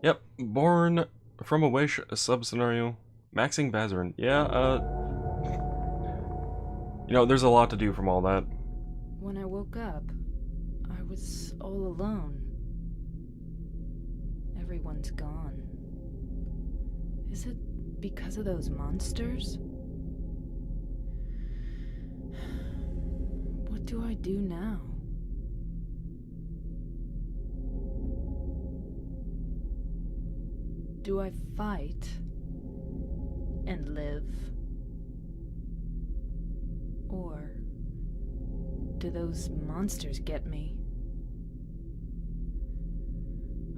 Yep, born from a wish, a sub-scenario. Maxing Bazarin. Yeah, you know, there's a lot to do from all that. When I woke up, I was all alone. Everyone's gone. Is it because of those monsters? What do I do now? Do I fight and live? Or do those monsters get me?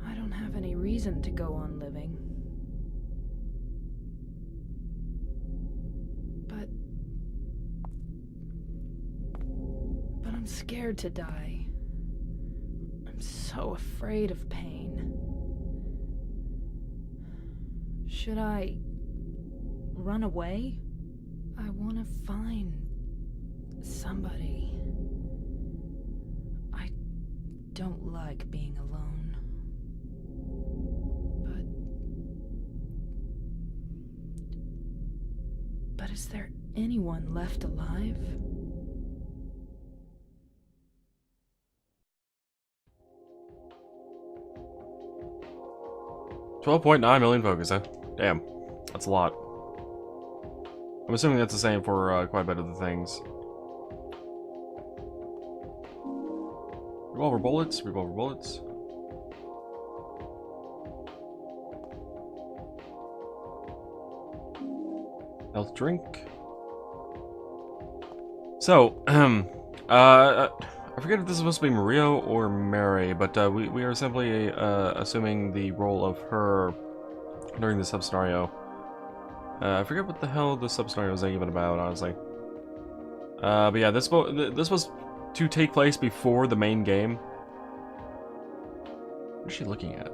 I don't have any reason to go on living. But I'm scared to die. I'm so afraid of pain. Should I run away? I want to find somebody. I don't like being alone. But is there anyone left alive? $12.9 million focus, huh? Damn, that's a lot. I'm assuming that's the same for quite a bit of the things. Revolver bullets, revolver bullets. Health drink. So, I forget if this is supposed to be Maria or Mary, but we are simply assuming the role of her during the sub-scenario. I forget what the hell the sub-scenario was even about, honestly. But yeah, this was to take place before the main game. What is she looking at?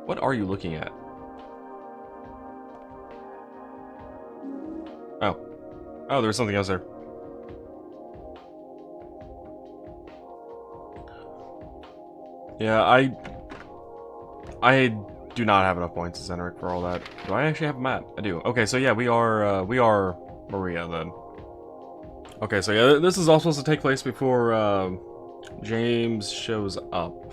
What are you looking at? Oh. Oh, there's something else there. Yeah, I do not have enough points as Enric for all that. Do I actually have a map? I do. Okay, so yeah, we are Maria then. Okay, so yeah, this is all supposed to take place before James shows up.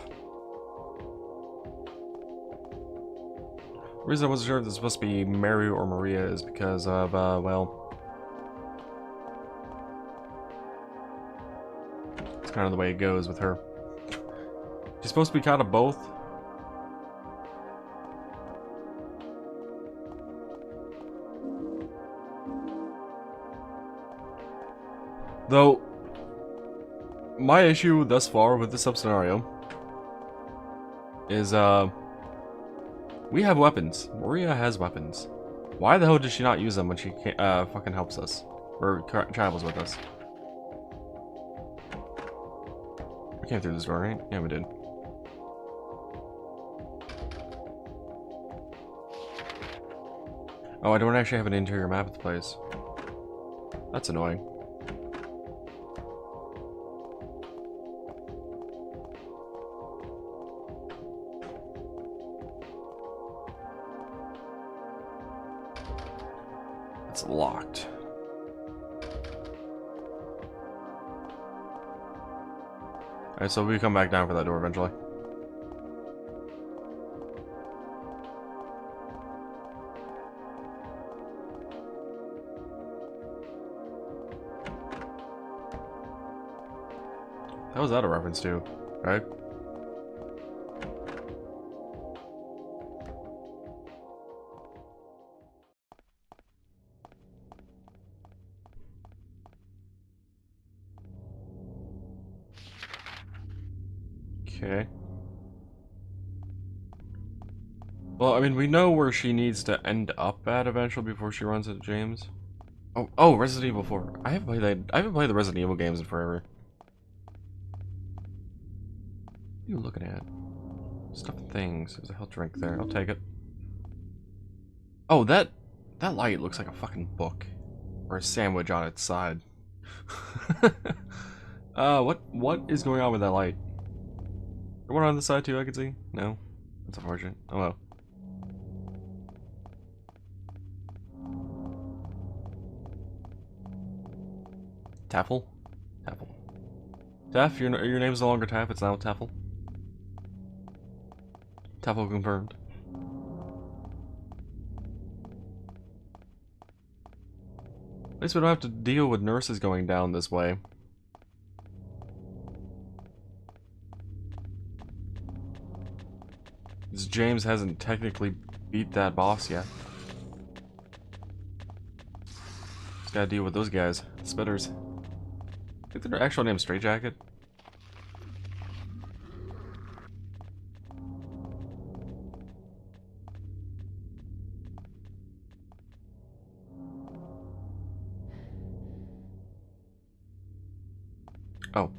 The reason I wasn't sure if this was supposed to be Mary or Maria is because of well, it's kind of the way it goes with her. She's supposed to be kind of both. Though, my issue thus far with this sub-scenario is, we have weapons. Maria has weapons. Why the hell does she not use them when she fucking helps us? Or travels with us? We came through this door, right? Yeah, we did. Oh, I don't actually have an interior map of the place. That's annoying. It's locked. Alright, so we come back down for that door eventually. How was that a reference to? Right? Okay. Well, I mean, we know where she needs to end up at eventually before she runs into James. Oh, Resident Evil 4. I haven't played the Resident Evil games in forever. What are you looking at? Stuff and things. There's a health drink there. I'll take it. Oh, that light looks like a fucking book. Or a sandwich on its side. What is going on with that light? One on the side too, I can see? No? That's unfortunate. Oh well. Taffel? Taffel. Taff, your name's no longer Taff, it's now Taffel. Taffel confirmed. At least we don't have to deal with nurses going down this way. Because James hasn't technically beat that boss yet. Just gotta deal with those guys. Spitters. I think their actual name's Straight Jacket. Oh.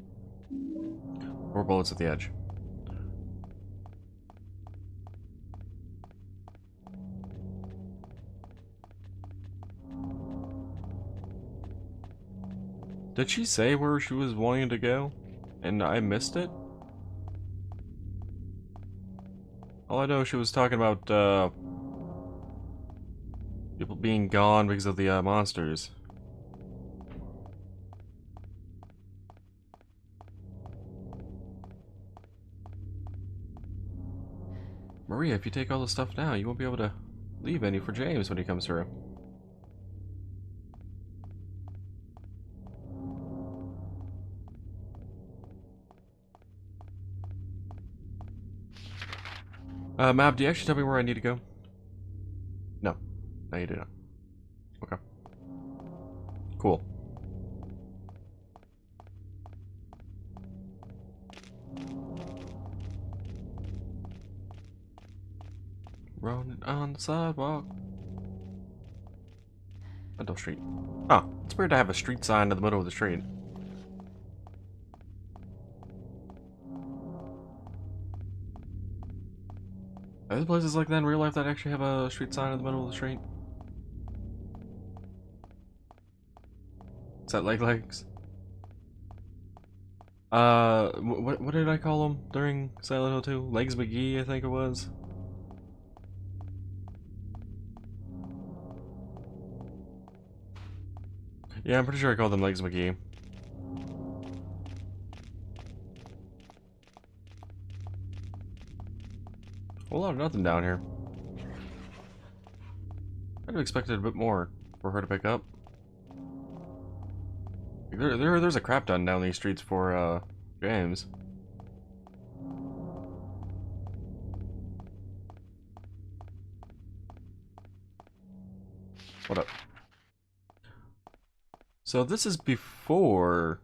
More bullets at the edge. Did she say where she was wanting to go? And I missed it? All I know, she was talking about, people being gone because of the, monsters. Maria, if you take all the stuff now, you won't be able to leave any for James when he comes through. Mab, do you actually tell me where I need to go? No. No, you do not. Okay. Cool. Running on the sidewalk. Meadow Street. Huh. It's weird to have a street sign in the middle of the street. Are there places like that in real life that actually have a street sign in the middle of the street? Is that legs? What did I call them during Silent Hill 2? Legs McGee, I think it was. Yeah, I'm pretty sure I called them Legs McGee. A whole lot of nothing down here. I'd have expected a bit more for her to pick up. There's a crap ton down these streets for, James. What up? So this is before...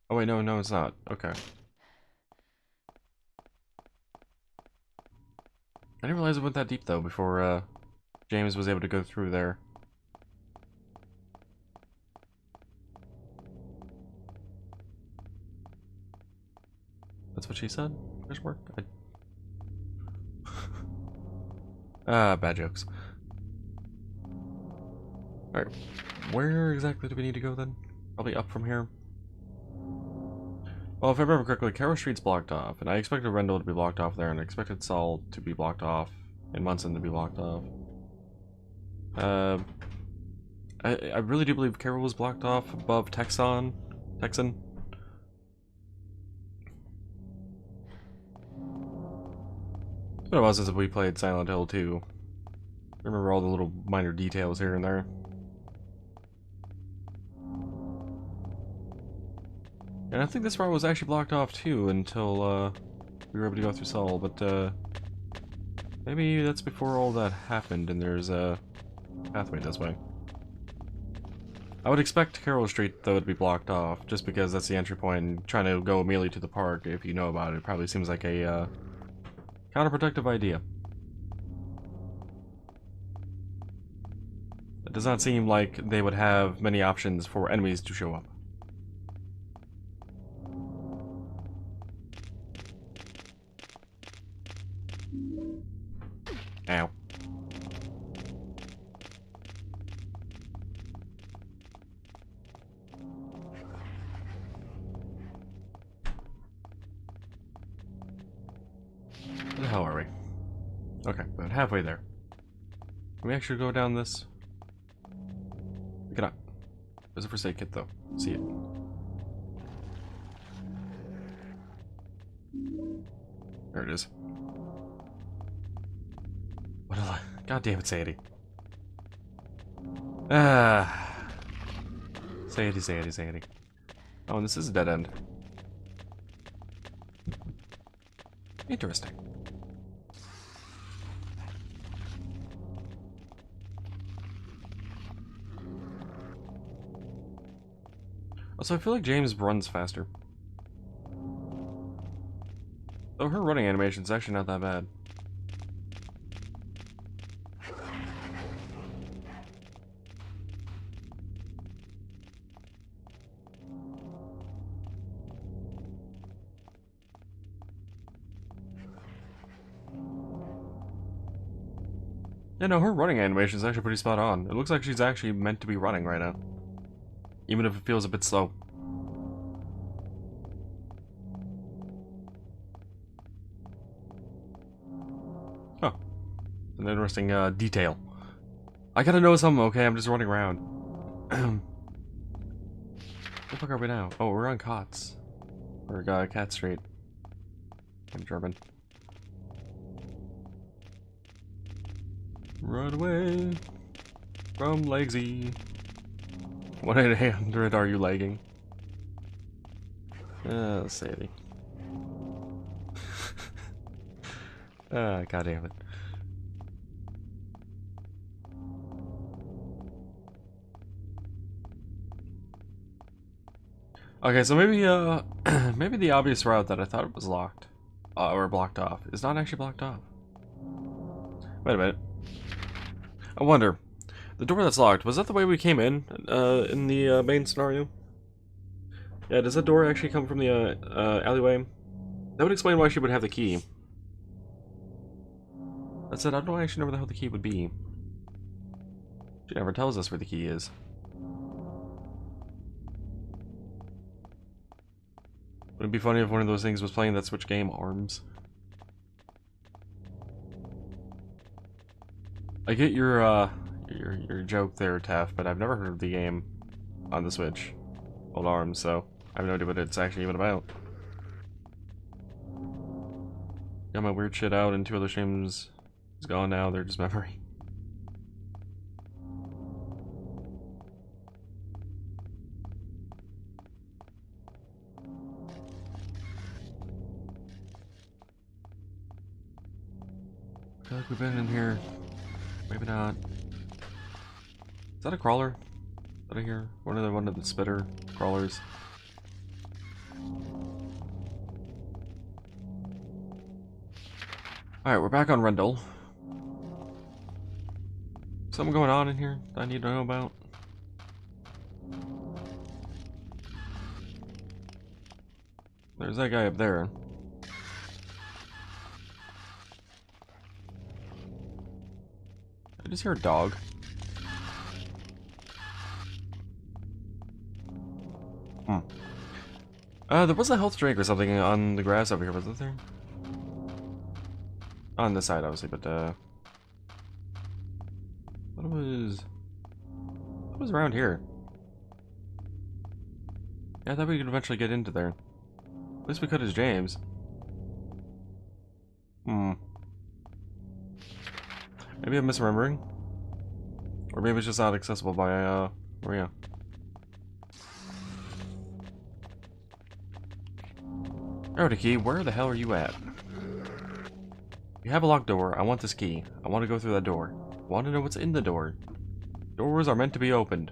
Oh wait, no, it's not. Okay. I didn't realize it went that deep, though, before, James was able to go through there. That's what she said? Question mark? Bad jokes. Alright, where exactly do we need to go then? Probably up from here. Well, if I remember correctly, Carroll Street's blocked off, and I expected Rendell to be blocked off there, and I expected Saul to be blocked off, and Munson to be blocked off. I really do believe Carroll was blocked off above Texan. It's been a while since we played Silent Hill 2. I remember all the little minor details here and there. And I think this part was actually blocked off too until we were able to go through Saul, but maybe that's before all that happened and there's a pathway this way. I would expect Carroll Street though to be blocked off, just because that's the entry point, and trying to go immediately to the park, if you know about it, probably seems like a counterproductive idea. It does not seem like they would have many options for enemies to show up. Ow. Where the hell are we? Okay, about halfway there. Can we actually go down this? We cannot. There's a first aid kit, though. See it. There it is. What a lie. God damn it, Sadie. Ah. Sadie, Sadie, Sadie. Oh, and this is a dead end. Interesting. Also, I feel like James runs faster. Though her running animation is actually not that bad. Yeah, no, her running animation is actually pretty spot on. It looks like she's actually meant to be running right now. Even if it feels a bit slow. Huh. An interesting detail. I gotta know something, okay? I'm just running around. Where the fuck are we now? Oh, we're on Cots. Or Cat Street. In German. Run away from Legsy. 1-800 are you lagging? Sadie. God damn it. Okay, so maybe maybe the obvious route that I thought it was locked or blocked off is not actually blocked off. Wait a minute. I wonder, the door that's locked, was that the way we came in the main scenario? Yeah, does that door actually come from the alleyway? That would explain why she would have the key. That said, I don't actually know where the hell the key would be. She never tells us where the key is. Would it be funny if one of those things was playing that Switch game, ARMS? I get your joke there, Taff, but I've never heard of the game on the Switch called ARMS, so I have no idea what it's actually even about. Got my weird shit out, and 2 other streams is gone now. They're just memory. I feel like we've been in here. Maybe not. Is that a crawler? Is that I hear? One of the spitter crawlers. Alright, we're back on Rendell. Something going on in here that I need to know about? There's that guy up there. I just hear a dog. There was a health drink or something on the grass over here, wasn't there? On this side, obviously, but what was around here? Yeah, I thought we could eventually get into there. At least we could as James. Maybe I'm misremembering. Or maybe it's just not accessible by Maria. Alrighty, key, where the hell are you at? You have a locked door. I want this key. I want to go through that door. I want to know what's in the door. Doors are meant to be opened.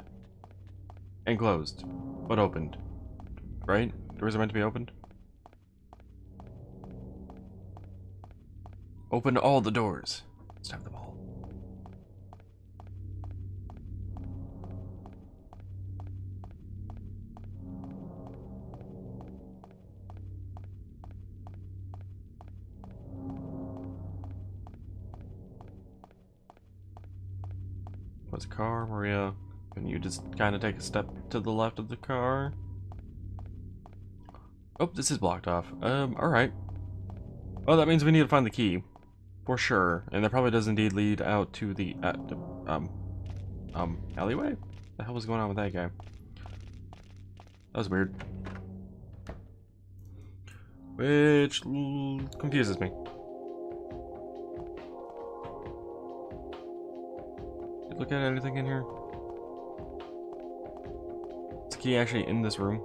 And closed. But opened. Right? Doors are meant to be opened? Open all the doors. Stop the ball. What's a car, Maria? Can you just kind of take a step to the left of the car? Oh, this is blocked off. Alright. Well, that means we need to find the key. For sure. And that probably does indeed lead out to the, alleyway? The hell was going on with that guy? That was weird. Which confuses me. Did you look at anything in here? Is the key actually in this room?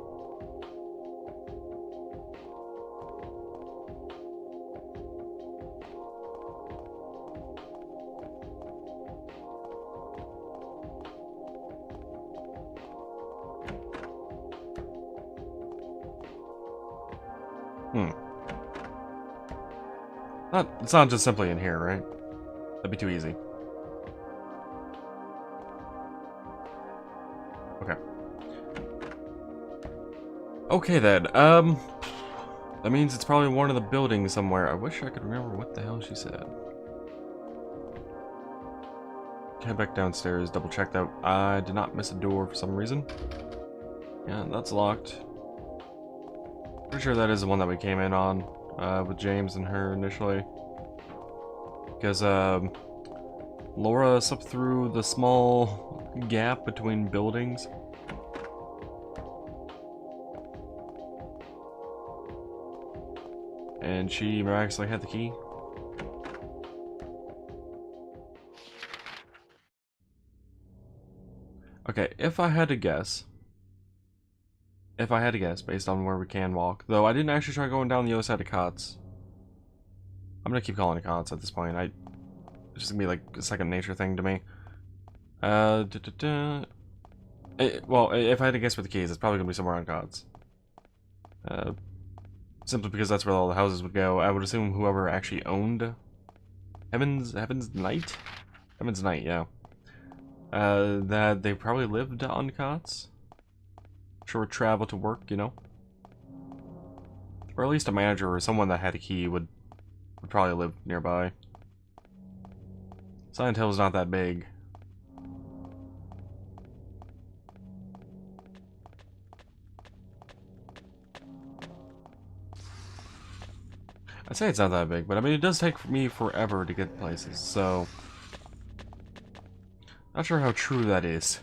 It's not just simply in here, right? That'd be too easy. Okay. Okay then, that means it's probably one of the buildings somewhere. I wish I could remember what the hell she said. Head back downstairs, double check that I did not miss a door for some reason. Yeah, that's locked. Pretty sure that is the one that we came in on, with James and her initially. Because, Laura slipped through the small gap between buildings. And she miraculously had the key. Okay, if I had to guess, based on where we can walk, though I didn't actually try going down the other side of Cots. I'm gonna keep calling it Cots at this point. It's just gonna be like a second nature thing to me. Well, if I had to guess where the key is, it's probably gonna be somewhere on Cots. Simply because that's where all the houses would go. I would assume whoever actually owned Heaven's Night? Heaven's Night, yeah. That they probably lived on Cots. Short travel to work, you know? Or at least a manager or someone that had a key would probably live nearby. Silent Hill's not that big. I'd say it's not that big, but I mean, it does take me forever to get places, so... Not sure how true that is.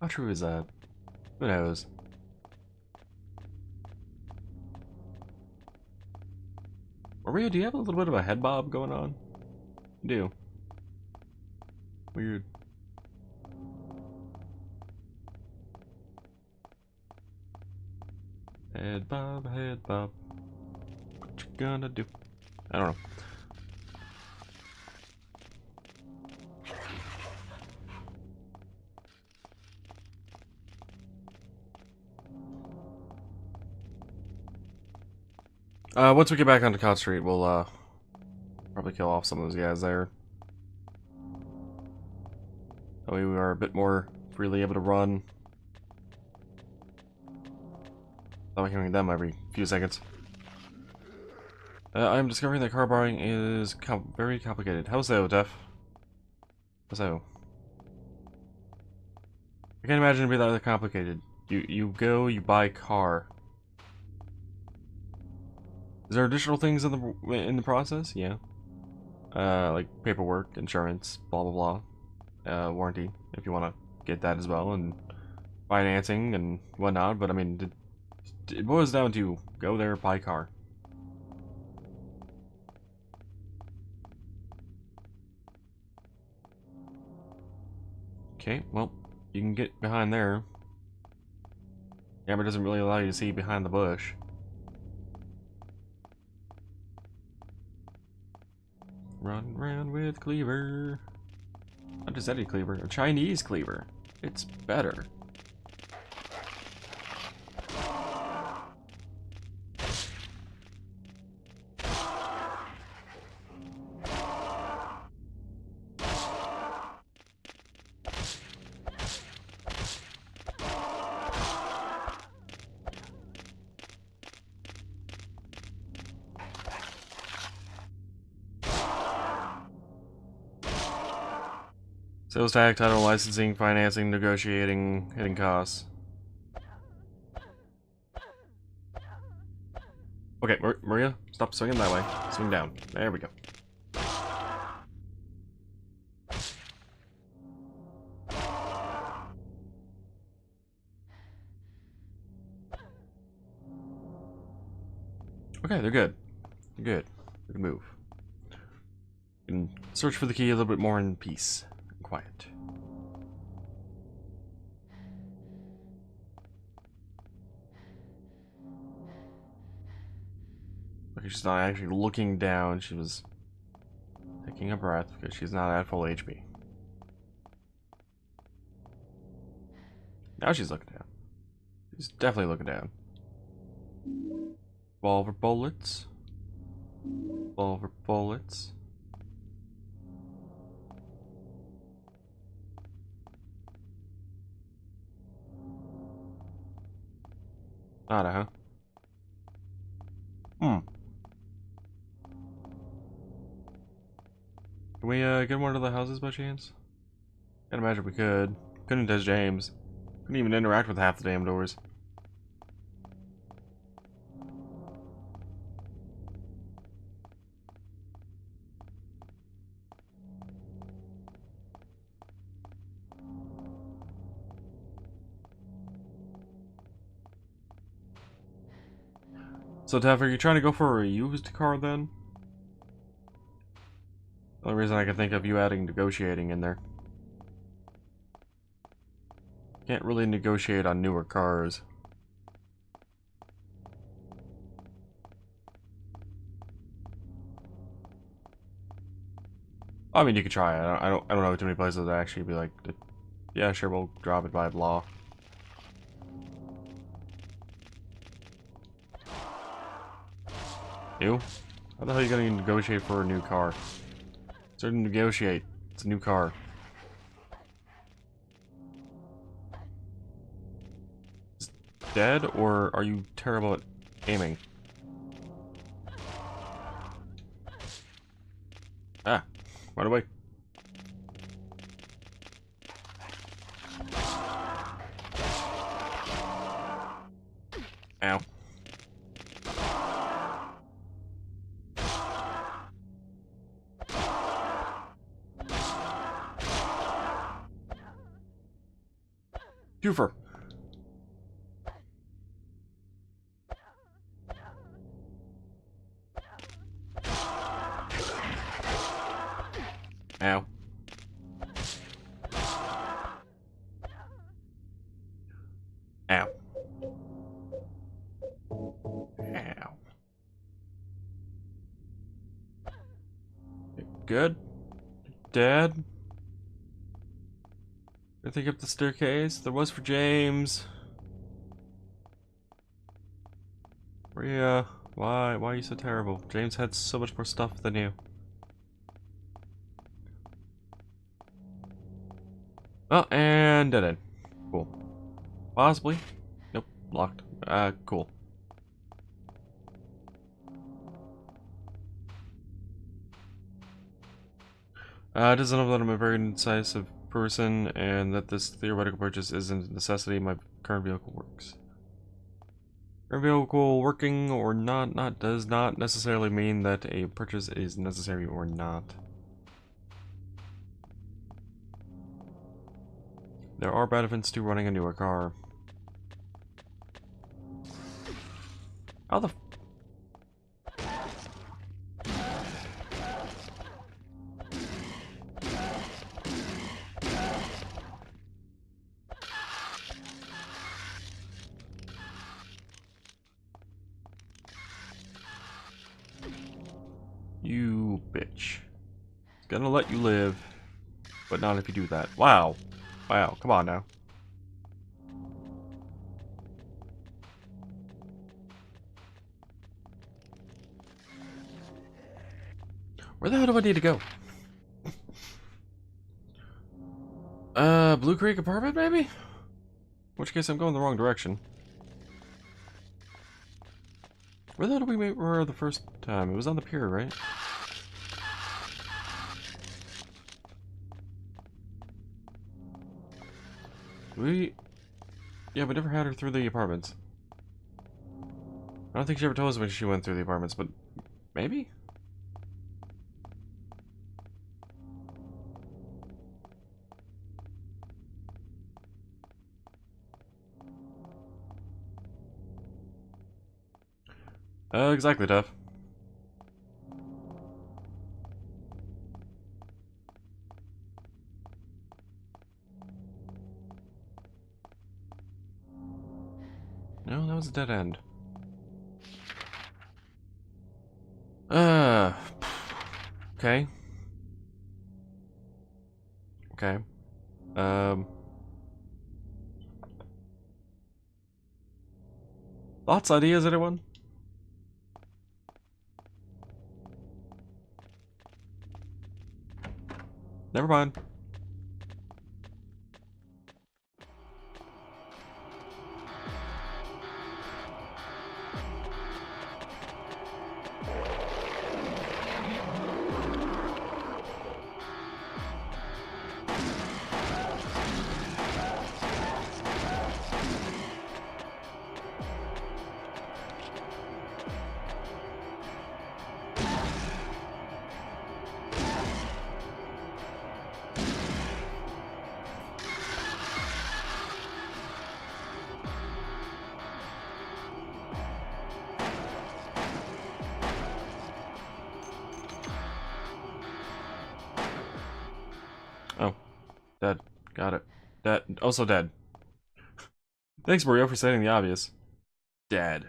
How true is that? Who knows? Maria, do you have a little bit of a head bob going on? You do. Weird. Head bob, head bob. What you gonna do? I don't know. Once we get back onto Cott Street, we'll, probably kill off some of those guys there. That way we are a bit more freely able to run. Without hearing them every few seconds. I'm discovering that car borrowing is very complicated. How so, Def? How so? I can't imagine it be that complicated. You go, you buy a car. Is there additional things in the process? Yeah. Like paperwork, insurance, blah blah blah. Warranty, if you want to get that as well, and financing and whatnot. But I mean, it boils down to go there, buy a car. Okay, well, you can get behind there. Yeah, but it doesn't really allow you to see behind the bush. Run around with Cleaver. Not just any Cleaver, a Chinese Cleaver. It's better. Sales tax, title, licensing, financing, negotiating, hitting costs. Okay, Maria, stop swinging that way. Swing down. There we go. Okay, they're good. They're good. We can move. We can search for the key a little bit more in peace and quiet. Okay, she's not actually looking down. She was taking a breath because she's not at full HP. Now she's looking down. She's definitely looking down. Revolver bullets. Revolver bullets. Nada, huh? Hmm. Can we get one of the houses by chance? Can't imagine we could. Couldn't touch James. Couldn't even interact with half the damn doors. So, Taff, are you trying to go for a used car then? The only reason I can think of you adding negotiating in there. Can't really negotiate on newer cars. I mean, you could try it. I don't know too many places that actually be like, yeah, sure, we'll drop it by law. You? How the hell are you gonna negotiate for a new car? Certain negotiate. It's a new car. Is it dead, or are you terrible at aiming? Ah, run away. Ow. Twofer. Ow. Ow. Ow. Good? Dead? I think up the staircase. There was for James. Maria, why are you so terrible? James had so much more stuff than you. Oh, and dead end. Cool. Possibly. Nope, locked. Cool. It doesn't know that I'm a very indecisive person, and that this theoretical purchase isn't a necessity. My current vehicle works. Current vehicle working or not does not necessarily mean that a purchase is necessary or not. There are benefits to running a newer car. How the You bitch. It's gonna let you live, but not if you do that. Wow. Wow, come on now. Where the hell do I need to go? Blue Creek apartment, maybe? In which case I'm going the wrong direction. Where the hell did we meet her the first time? It was on the pier, right? Yeah, we never had her through the apartments. I don't think she ever told us when she went through the apartments, but maybe? Exactly, Dev. No, that was a dead end. Uh, okay. Okay. Um, Thoughts, ideas, anyone? Never mind. Oh, dead. Got it. Dead. Also dead. Thanks, Mario, for stating the obvious. Dead.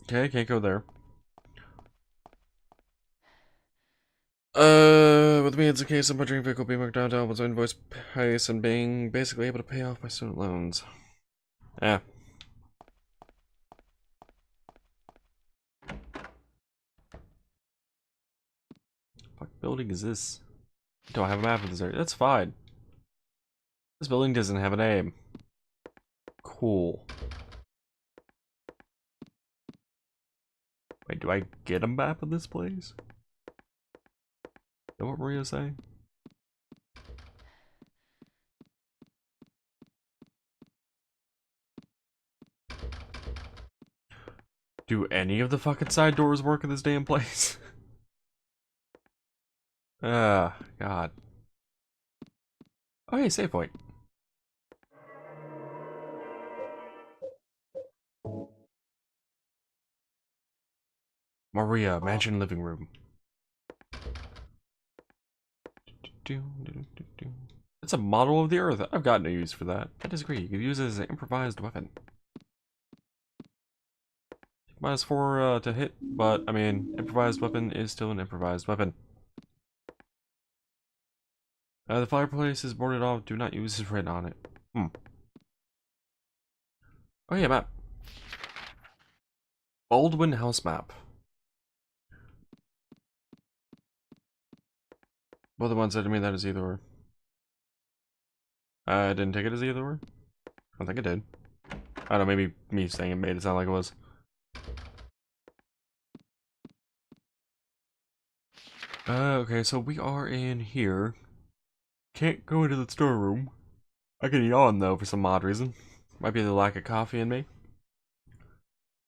Okay, can't go there. With me, it's a case of my dream vehicle being worked downtown was invoice price and being basically able to pay off my student loans. Eh. What building is this? Do I have a map of this area? That's fine. This building doesn't have a name. Cool. Wait, do I get a map of this place? Is that what Maria's saying? Do any of the fucking side doors work in this damn place? Ah, God. Oh, hey, save point. Maria, mansion living room. It's a model of the Earth. I've got no use for that. I disagree. You could use it as an improvised weapon. -4 to hit, but I mean, improvised weapon is still an improvised weapon. The fireplace is boarded off. Do not use is written on it. Oh yeah, map. Baldwin house map. Both the ones said to me that is either or. I didn't take it as either or. I don't think it did. I don't know, maybe me saying it made it sound like it was. Okay, so we are in here. Can't go into the storeroom. I can yawn though for some odd reason. Might be the lack of coffee in me.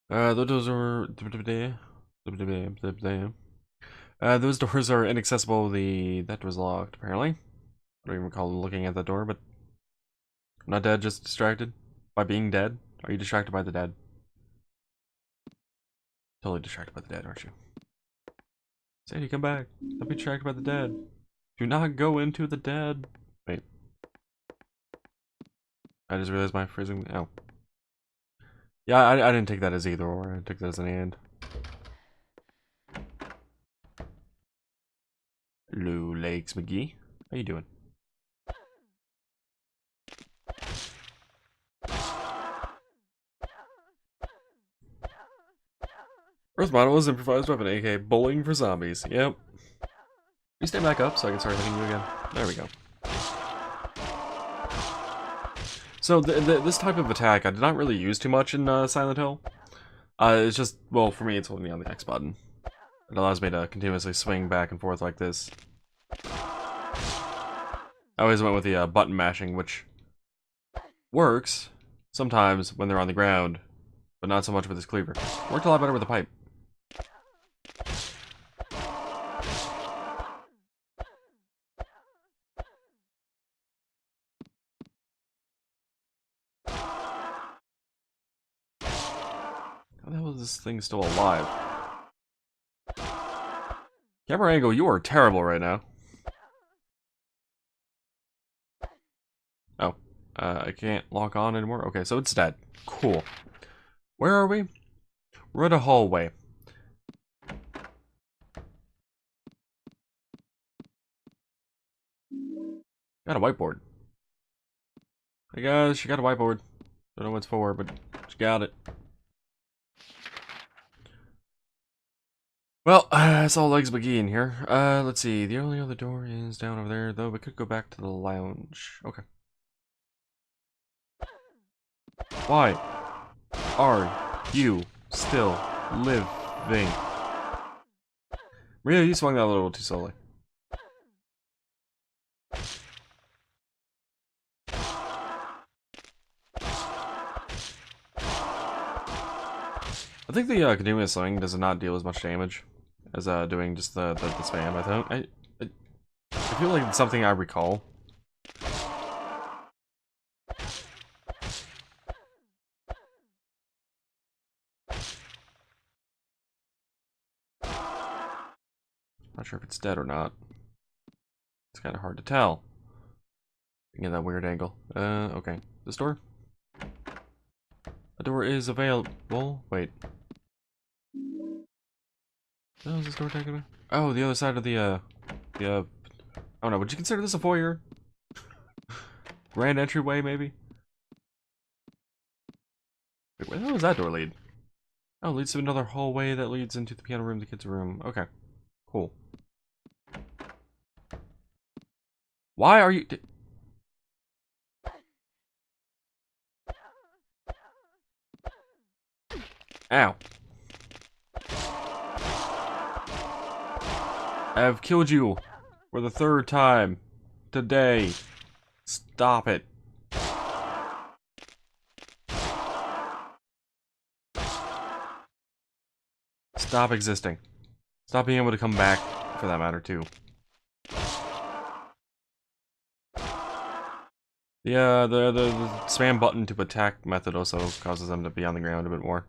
Those are those doors are inaccessible. That door's locked apparently. I don't even recall looking at that door, but I'm not dead, just distracted by being dead. Are you distracted by the dead? Totally distracted by the dead, aren't you? Sadie, come back. Don't be distracted by the dead. Do not go into the dead. Wait. I just realized my phrasing. Oh. Yeah, I didn't take that as either or. I took that as an and. Hello, Legs McGee. How you doing? Earth model is improvised weapon, aka bowling for zombies. Yep. You stay back up so I can start hitting you again. There we go. So this type of attack I did not really use too much in Silent Hill. It's just, well, for me it's holding down the X button. It allows me to continuously swing back and forth like this. I always went with the button mashing, which Works sometimes when they're on the ground, but not so much with this cleaver. Worked a lot better with the pipe. How the hell is this thing still alive? Camera angle, you are terrible right now. Oh, I can't lock on anymore? Okay, so it's dead. Cool. Where are we? We're in a hallway. Got a whiteboard. Hey guys, she got a whiteboard. Don't know what it's for, but she got it. Well, that's all legs McGee in here. Let's see. The only other door is down over there, though we could go back to the lounge. Okay. Why are you still living? Maria, you swung that a little too slowly. I think the continuous swing does not deal as much damage as doing just the spam. I feel like it's something I recall. Not sure if it's dead or not. It's kind of hard to tell. Get that weird angle. Okay. This door? The door is available. Wait. Oh, is this door taking me? Oh, the other side of the oh no, would you consider this a foyer? Grand entryway, maybe? Wait, where the hell does that door lead? Oh, it leads to another hallway that leads into the piano room, the kids' room. Okay. Cool. Why are you... Ow. I have killed you for the 3rd time today. Stop it. Stop existing. Stop being able to come back, for that matter, too. The spam button to attack method also causes them to be on the ground a bit more.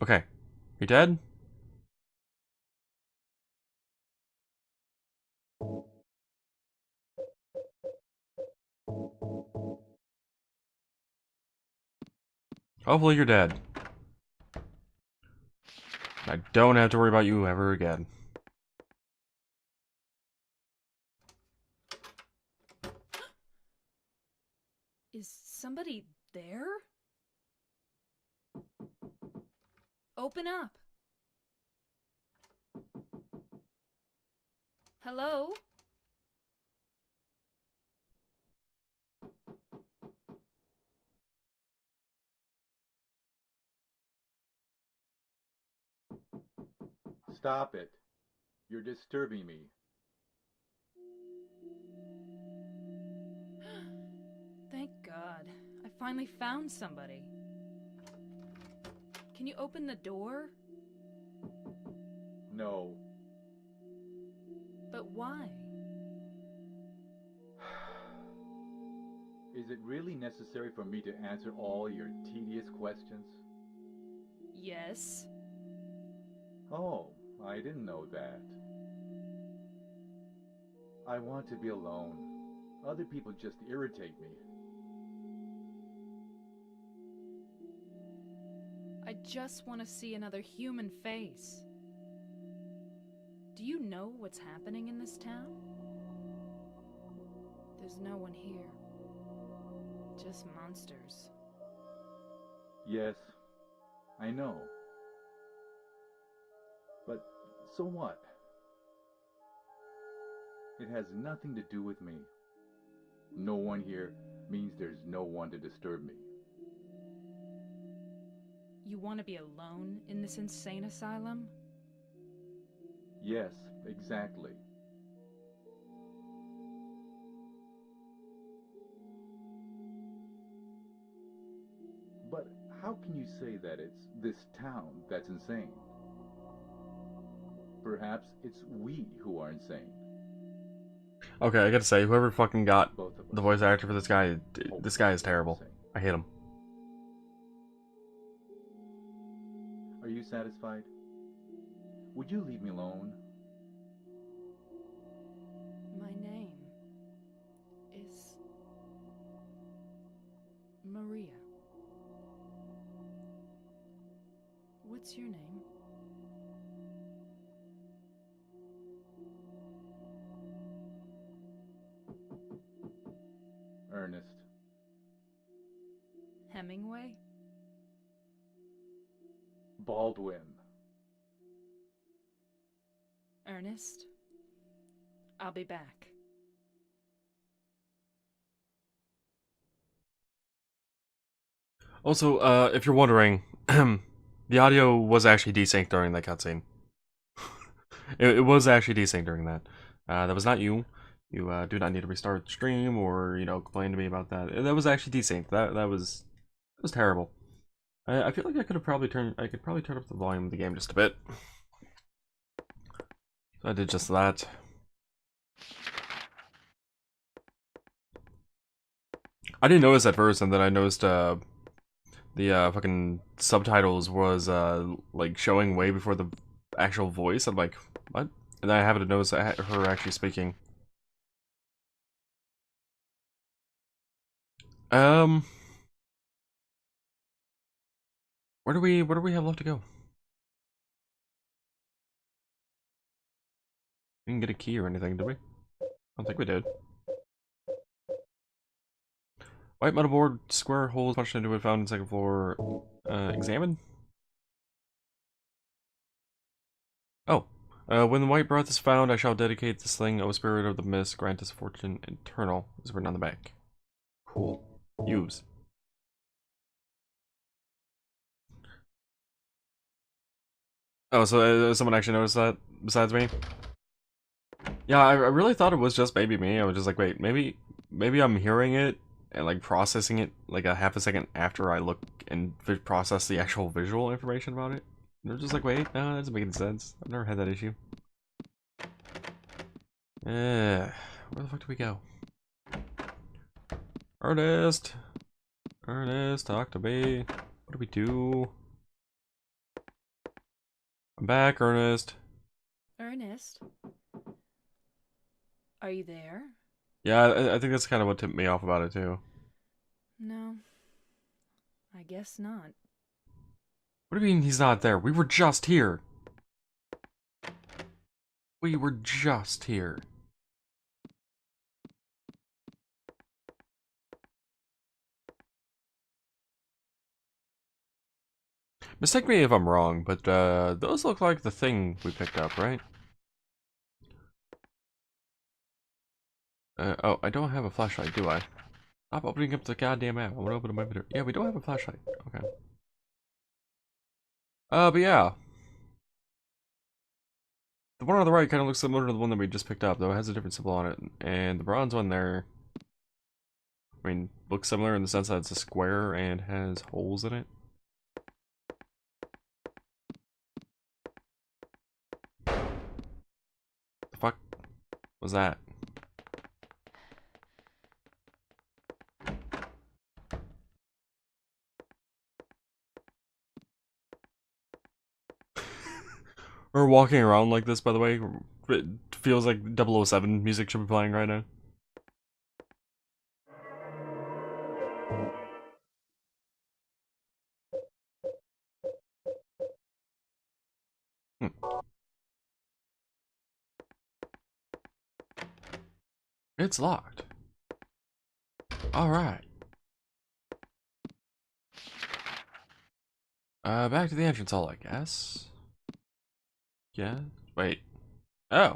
Okay. You dead? Hopefully you're dead. I don't have to worry about you ever again. Is somebody there? Open up. Hello? Stop it. You're disturbing me. Thank God. I finally found somebody. Can you open the door? No. But why? Is it really necessary for me to answer all your tedious questions? Yes. Oh, I didn't know that. I want to be alone. Other people just irritate me. I just want to see another human face. Do you know what's happening in this town? There's no one here. Just monsters. Yes, I know. But so what? It has nothing to do with me. No one here means there's no one to disturb me. You want to be alone in this insane asylum? Yes, exactly. But how can you say that it's this town that's insane? Perhaps it's we who are insane. Okay, I gotta say, whoever fucking got Both of the us. voice actor for this guy is Hopelessly terrible. insane. I hate him. Are you satisfied? Would you leave me alone? My name is Maria. What's your name? Ernest. Hemingway? Baldwin. Ernest? I'll be back. Also, if you're wondering, the audio was actually desynced during that cutscene. It was actually desynced during that. That was not you. You do not need to restart the stream or complain to me about that. That was actually desynced. That was terrible. I feel like I could probably turn up the volume of the game just a bit. So I did just that. I didn't notice at first, and then I noticed the fucking subtitles was like showing way before the actual voice. I'm like, what? And then I happened to notice her actually speaking. Where do we have left to go? We didn't get a key or anything, did we? I don't think we did. White metal board, square holes punched into it, found in second floor. Examine? Oh. When the white breath is found, I shall dedicate this thing, O spirit of the mist, grant us fortune eternal, is written on the back. Cool. Use. Oh, so someone actually noticed that, besides me? Yeah, I really thought it was just maybe me. I was just like, wait, maybe I'm hearing it and like processing it like a half a second after I look and process the actual visual information about it. And they're just like, wait, no, that doesn't make any sense. I've never had that issue. Where the fuck do we go? Ernest! Ernest, talk to me. What do we do? I'm back, Ernest. Ernest? Are you there? Yeah, I think that's kind of what tipped me off about it, too. No. I guess not. What do you mean he's not there? We were just here. We were just here. Mistake me if I'm wrong, but those look like the thing we picked up, right? Oh, I don't have a flashlight, do I? Stop opening up the goddamn app. I want to open my video. Yeah, we don't have a flashlight. Okay. But yeah. The one on the right kind of looks similar to the one that we just picked up, though it has a different symbol on it. And the bronze one there, I mean, looks similar in the sense that it's a square and has holes in it. The fuck was that? We're walking around like this, by the way. It feels like 007 music should be playing right now. It's locked. Alright. Back to the entrance hall, I guess. Yeah. Wait. Oh.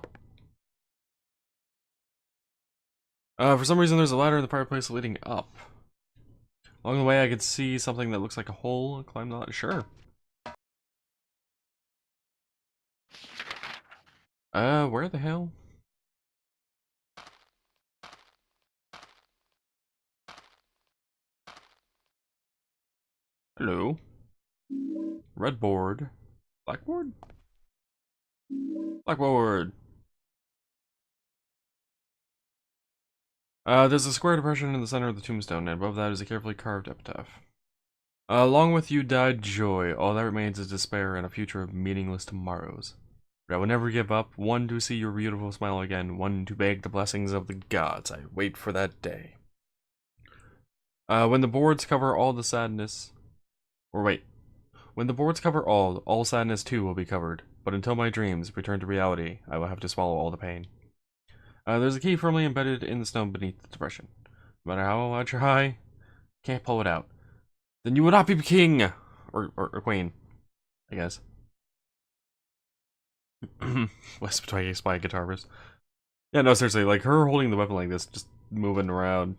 For some reason there's a ladder in the fireplace leading up. Along the way I could see something that looks like a hole. Climb the ladder. Sure. Where the hell? Hello. Red board. Blackboard? Blackboard! There's a square depression in the center of the tombstone, and above that is a carefully carved epitaph. Along with you died joy, all that remains is despair and a future of meaningless tomorrows. But I will never give up, one to see your beautiful smile again, one to beg the blessings of the gods. I wait for that day. When the boards cover all the sadness... Or wait. When the boards cover all sadness too will be covered. But until my dreams return to reality, I will have to swallow all the pain. There's a key firmly embedded in the stone beneath the depression. No matter how I try, can't pull it out. Then you will not be king! Or queen, I guess. West Twice by a guitarist. Yeah, no, seriously, like, her holding the weapon like this, just moving around.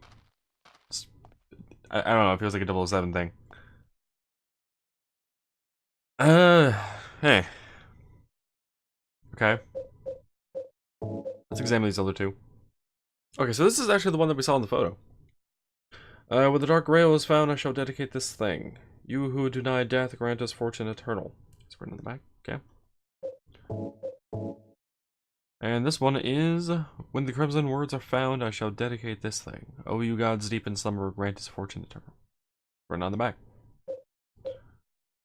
Just, I don't know, it feels like a 007 thing. Hey. Okay. Let's examine these other two. Okay, so this is actually the one that we saw in the photo. When the dark grail is found, I shall dedicate this thing. You who deny death, grant us fortune eternal. It's written on the back, okay. And this one is, when the crimson words are found, I shall dedicate this thing. O you gods deep in slumber, grant us fortune eternal. Written on the back.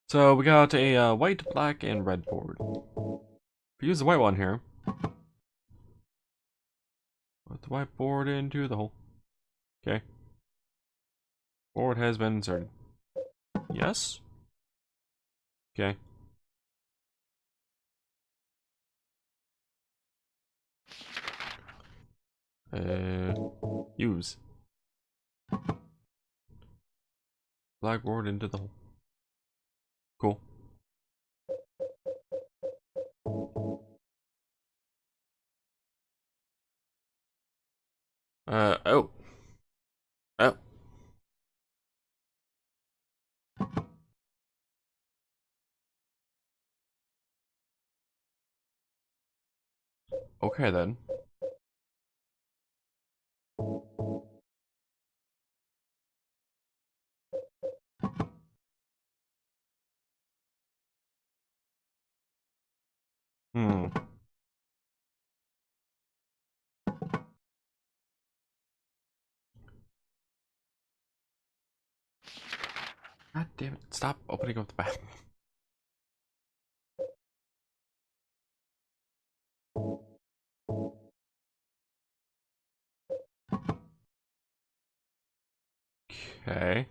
So we got a white, black, and red board. If we use the white one here, put the white board into the hole. Okay. Board has been inserted. Yes? Okay. Use. Blackboard into the hole. Cool. Oh. Oh. Okay then. Hmm. God damn it. Stop opening up the back. Okay.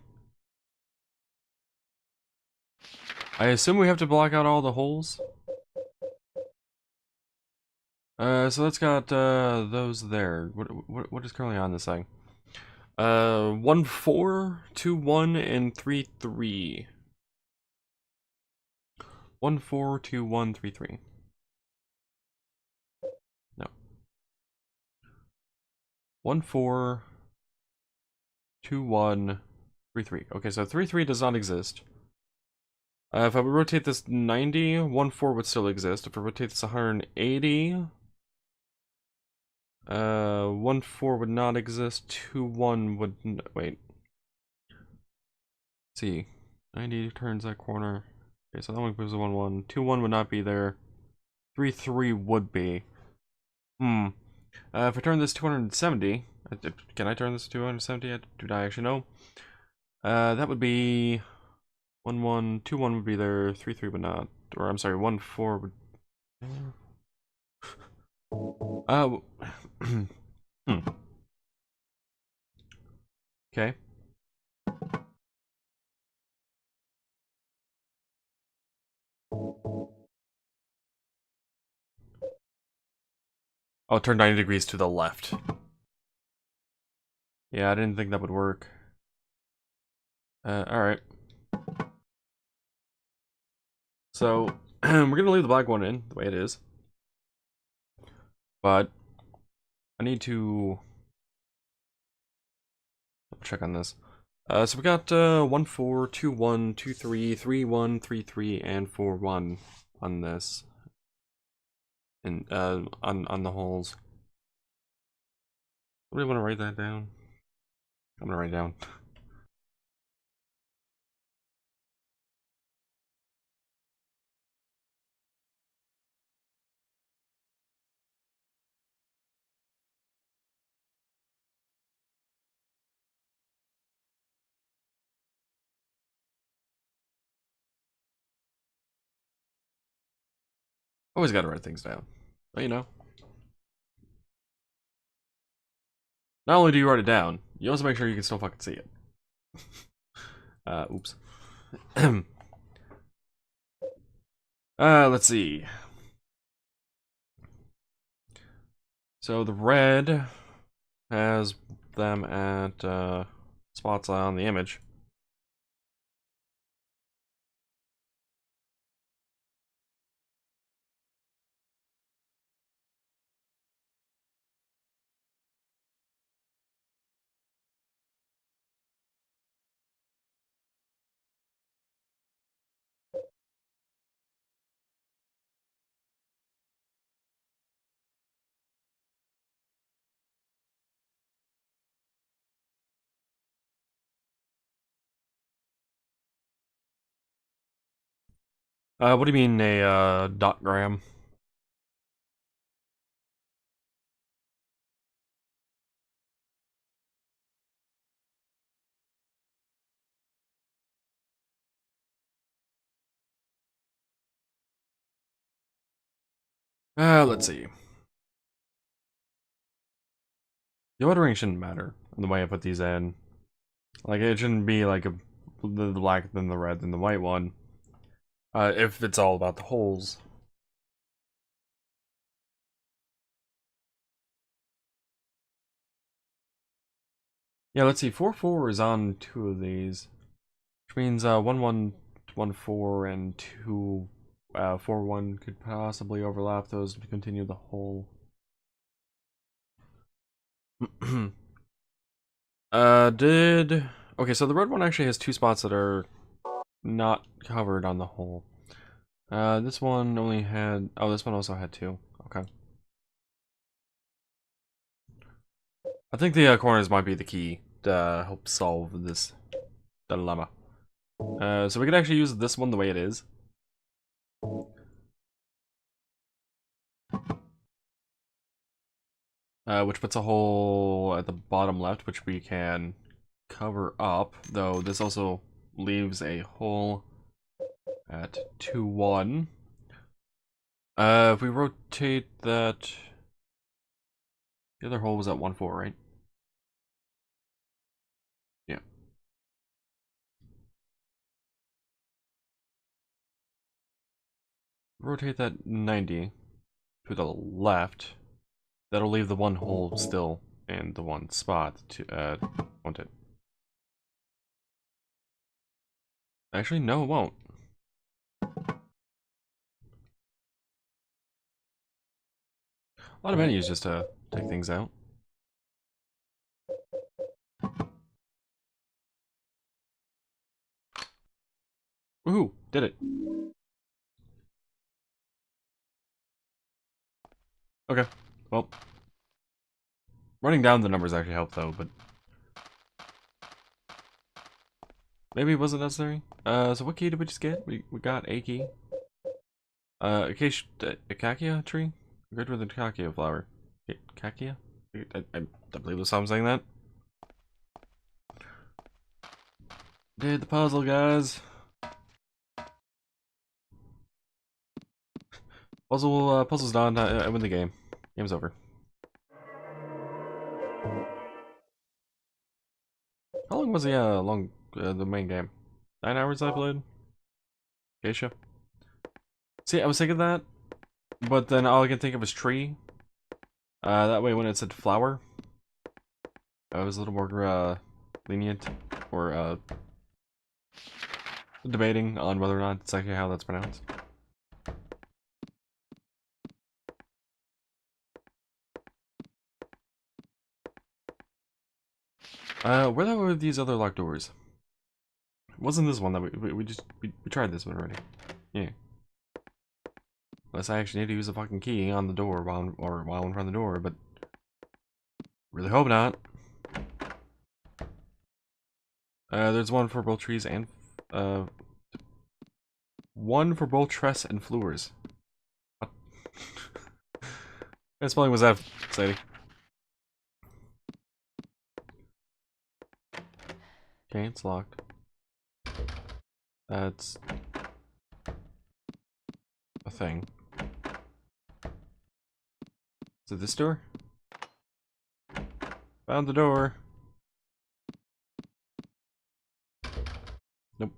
I assume we have to block out all the holes. So that's got those there. What is currently on this thing? 1 4, 2 1, and 3 3. 1 4, 2 1, 3 3. No. 1 4, 2 1, 3 3. Okay, so 3 3 does not exist. If I would rotate this 90, 1 4 would still exist. If I rotate this 180, 1 4 would not exist. 2 1 would wait. Let's see, 90 turns that corner. Okay, so that one goes to 1 1. 2 1 would not be there. 3 3 would be. If I turn this 270, can I turn this to 270? Do I actually know? That would be 1 1. 2 1 would be there. 3 3 would not. Or I'm sorry, 1 4 would. Okay. I'll turn 90 degrees to the left. Yeah, I didn't think that would work. Alright. So, we're gonna leave the black one in, the way it is. But, I need to check on this. So we got 1 4, 2 1, 2 3, 3 1, 3 3, and 4 1 on this. And on the holes. Do we want to write that down? I'm gonna write it down. Always gotta write things down. But you know. Not only do you write it down, you also make sure you can still fucking see it. Oops. Let's see. So the red has them at spots on the image. What do you mean a dot gram? Let's see. The ordering shouldn't matter in the way I put these in. Like, it shouldn't be like the black, then the red, then the white one. If it's all about the holes. Yeah, let's see. 4-4 is on 2 of these. Which means 1-1-1-4 and 2-4-1 could possibly overlap those to continue the whole. Okay, so the red one actually has 2 spots that are not covered on the whole. This one only had, oh, this one also had 2. Okay. I think the corners might be the key to help solve this dilemma. So we could actually use this one the way it is. Which puts a hole at the bottom left, which we can cover up, though this also leaves a hole at 2-1. If we rotate that, the other hole was at 1-4, right? Yeah. Rotate that 90 to the left. That'll leave the one hole still in the one spot to, won't it? Actually, no, it won't. A lot of menus just to take things out. Woohoo! Did it. Okay, well. Running down the numbers actually helped though, but maybe it wasn't necessary. So what key did we just get? We got a key. Acacia tree? Good with the acacia flower. Acacia? I believe that's how I'm saying that. Did the puzzle, guys. Puzzle's done. I win the game. Game's over. How long was the main game? 9 hours I played? Acacia? See, I was thinking that, but then all I can think of was tree. That way when it said flower, I was a little more, lenient, or, debating on whether or not it's actually how that's pronounced. Where the hell were these other locked doors? It wasn't this one that we tried this one already. Yeah. Unless I actually need to use a fucking key on the door while in front of the door, but really hope not. There's one for both trees and one for both tress and floors. What? What spelling was that, Sadie? Okay, it's locked. That's a thing. Is it this door? Found the door. Nope.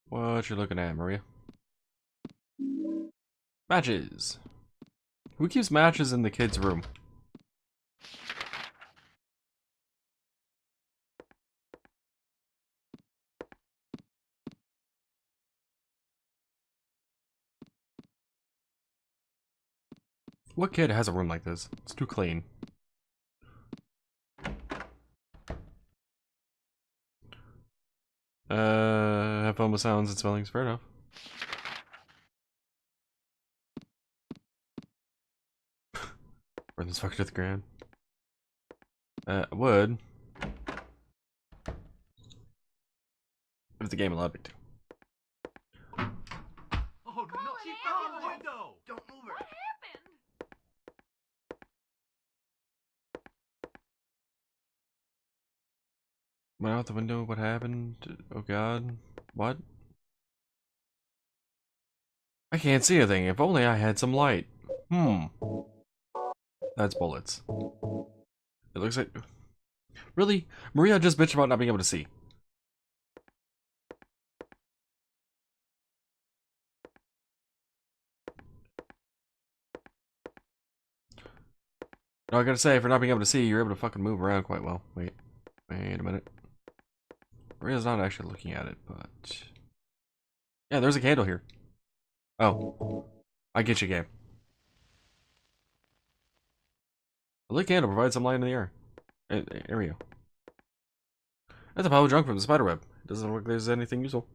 What you looking at, Maria? Matches. Who keeps matches in the kids' room? What kid has a room like this? It's too clean. Have fun with sounds and smellings. Fair enough. Burn this fucker to the ground. Would. If the game allowed me to. Oh, no, she fell in the window! Don't move her! What happened? Went out the window, what happened? Oh god. What? I can't see anything. If only I had some light. That's bullets. It looks like... Really? Maria just bitched about not being able to see. No, I gotta say, for not being able to see, you're able to fucking move around quite well. Wait a minute. Maria's not actually looking at it, but... Yeah, there's a candle here. Oh. I get you, game. A lit candle provides some light in the air. Area. That's a pile of junk from the spiderweb. It doesn't look like there's anything useful.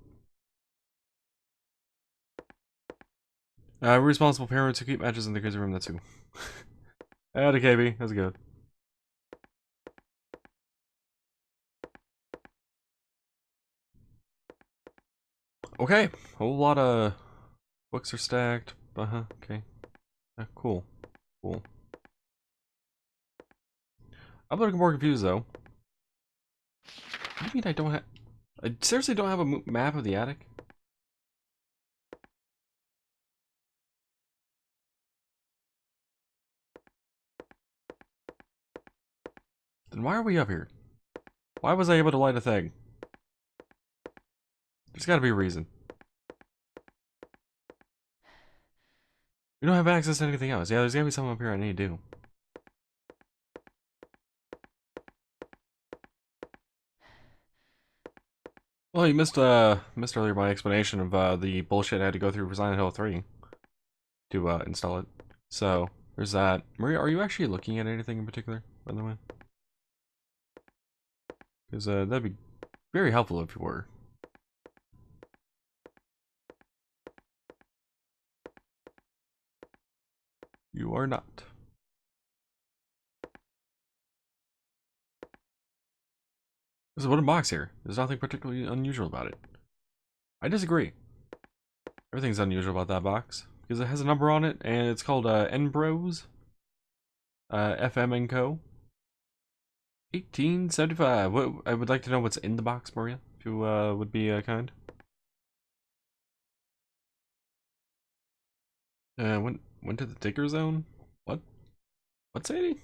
Responsible parents who keep matches in the kids' room, that's who. Howdy, KB. How's it going? Okay. Whole lot of books are stacked. Okay. Cool. Cool. I'm looking more confused, though. What do you mean I don't have... I seriously don't have a map of the attic? Then why are we up here? Why was I able to light a thing? There's gotta be a reason. We don't have access to anything else. Yeah, there's gotta be something up here I need to do. Well, you missed earlier my explanation of the bullshit I had to go through for Silent Hill 3 to install it. So there's that. Maria, are you actually looking at anything in particular, by the way? Because that'd be very helpful if you were. You are not. There's a wooden box here. There's nothing particularly unusual about it. I disagree. Everything's unusual about that box. Because it has a number on it, and it's called Enbros. FM & Co. 1875. I would like to know what's in the box, Maria, if you would be kind. Went to the Digger Zone? What? What's Sadie?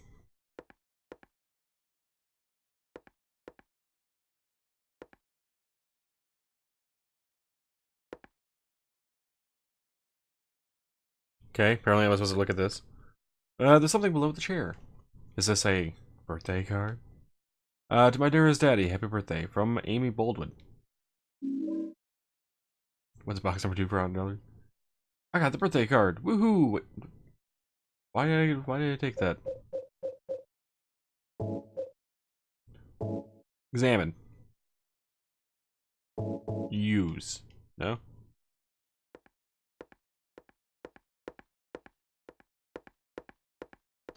Okay, apparently I was supposed to look at this. There's something below the chair. Is this a birthday card? To my dearest daddy, happy birthday, from Amy Baldwin. What's box number 2 for $100? I got the birthday card. Woohoo! Wait, why did I take that? Examine. Use. No?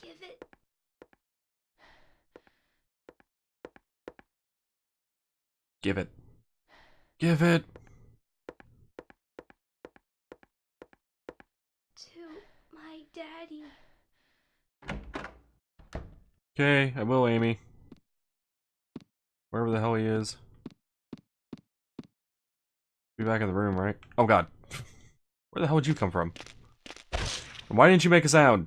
Give it. Give it. Give it! To my daddy. Okay, I will, Amy. Wherever the hell he is. Be back in the room, right? Oh god. Where the hell did you come from? And why didn't you make a sound?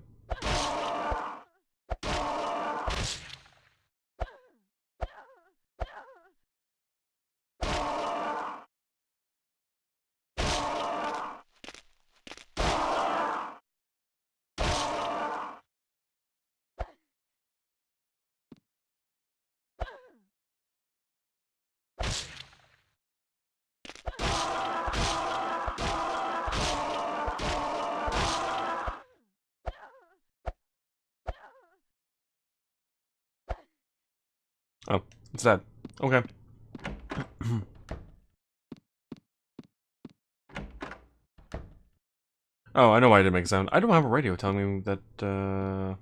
Oh, it's dead. Okay. Oh, I know why I didn't make a sound. I don't have a radio telling me that,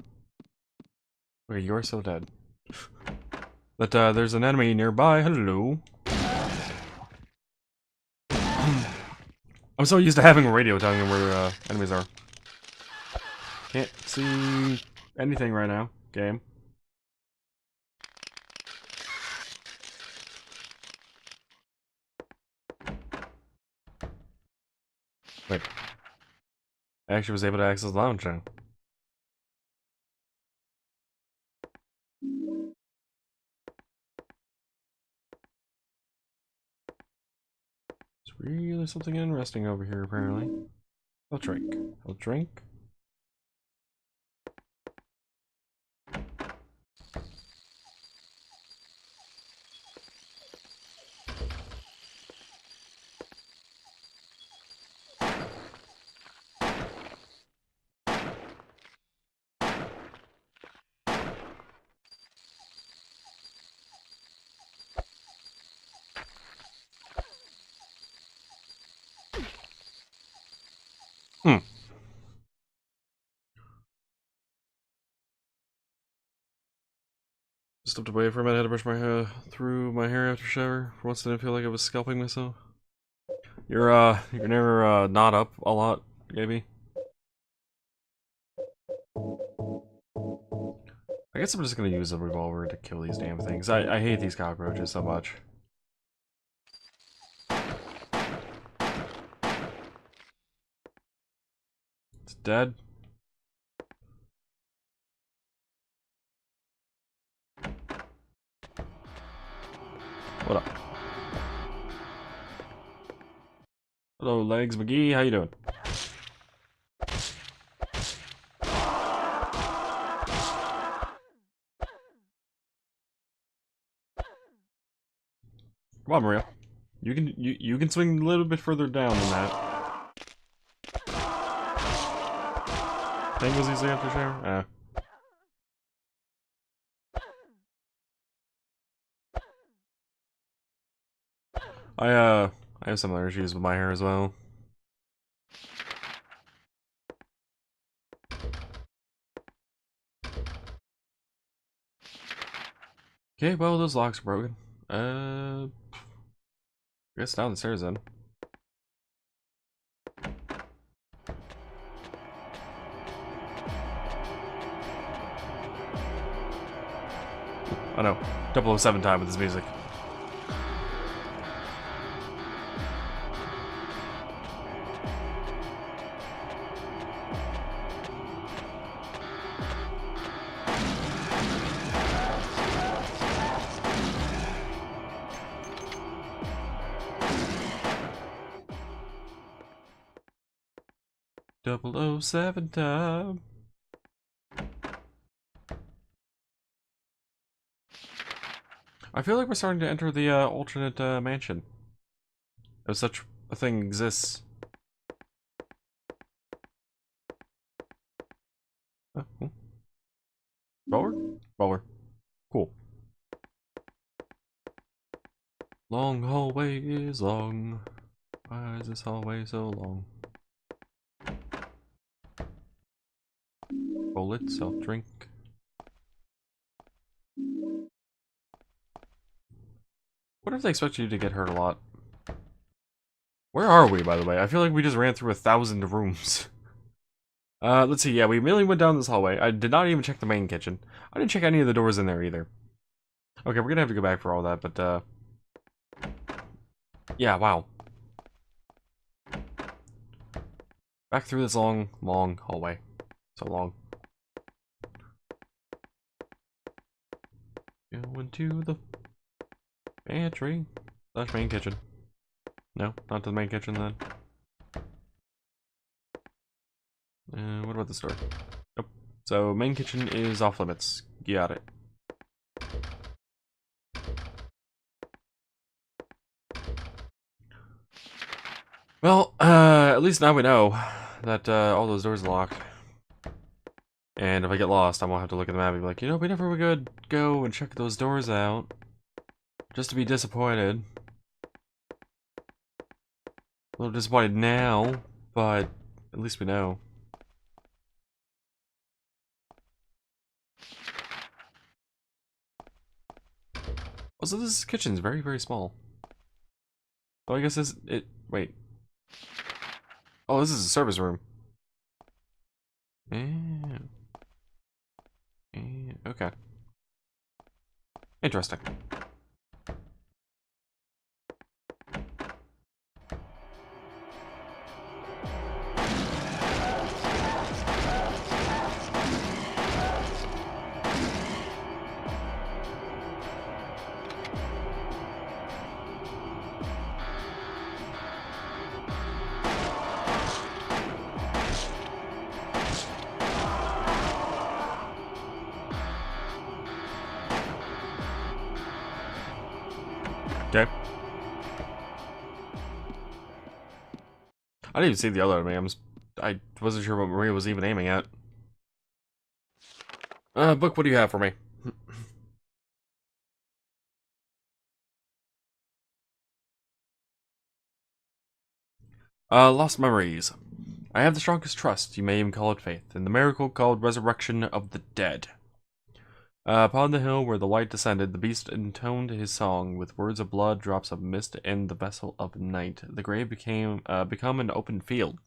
wait, you're so dead. That, there's an enemy nearby. Hello. I'm so used to having a radio telling me where, enemies are. Can't see anything right now, game. Wait. I actually was able to access the lounge now. There's really something interesting over here, apparently. I'll drink. I'll drink. Stepped away for a minute, had to brush my hair through my hair after shower. For once I didn't feel like I was scalping myself. You're never, not up a lot, maybe? I guess I'm just gonna use a revolver to kill these damn things. I hate these cockroaches so much. It's dead. What up? Hello, Legs McGee. How you doing? Come on, Maria. You can swing a little bit further down than that. Thing was easy after shower? I have similar issues with my hair as well. Okay, well, those locks are broken. I guess down the stairs then. Oh no, 007 time with this music. .007 time. I feel like we're starting to enter the alternate mansion. If such a thing exists. Roller? Roller. Cool. Long hallway is long. Why is this hallway so long? Bullet, self-drink. What if they expect you to get hurt a lot? Where are we, by the way? I feel like we just ran through 1,000 rooms. Let's see, yeah, we immediately went down this hallway. I did not even check the main kitchen. I didn't check any of the doors in there either. Okay, we're gonna have to go back for all that, but, yeah, wow. Back through this long, long hallway. So long. Go into the pantry. Slash main kitchen. No, not to the main kitchen then. What about this door? Nope. So main kitchen is off limits. Got it. Well, at least now we know that all those doors are locked. And if I get lost, I won't have to look at the map and be like, you know, we never would go and check those doors out. Just to be disappointed. A little disappointed now, but at least we know. Also, this kitchen's very, very small. Oh, I guess wait. Oh, this is a service room. Yeah. Okay. Interesting. Okay. I didn't even see the other enemy. I wasn't sure what Maria was even aiming at. Book, what do you have for me? Lost memories. I have the strongest trust, you may even call it faith, in the miracle called resurrection of the dead. Upon the hill where the light descended, the beast intoned his song with words of blood, drops of mist, and the vessel of night. The grave become an open field.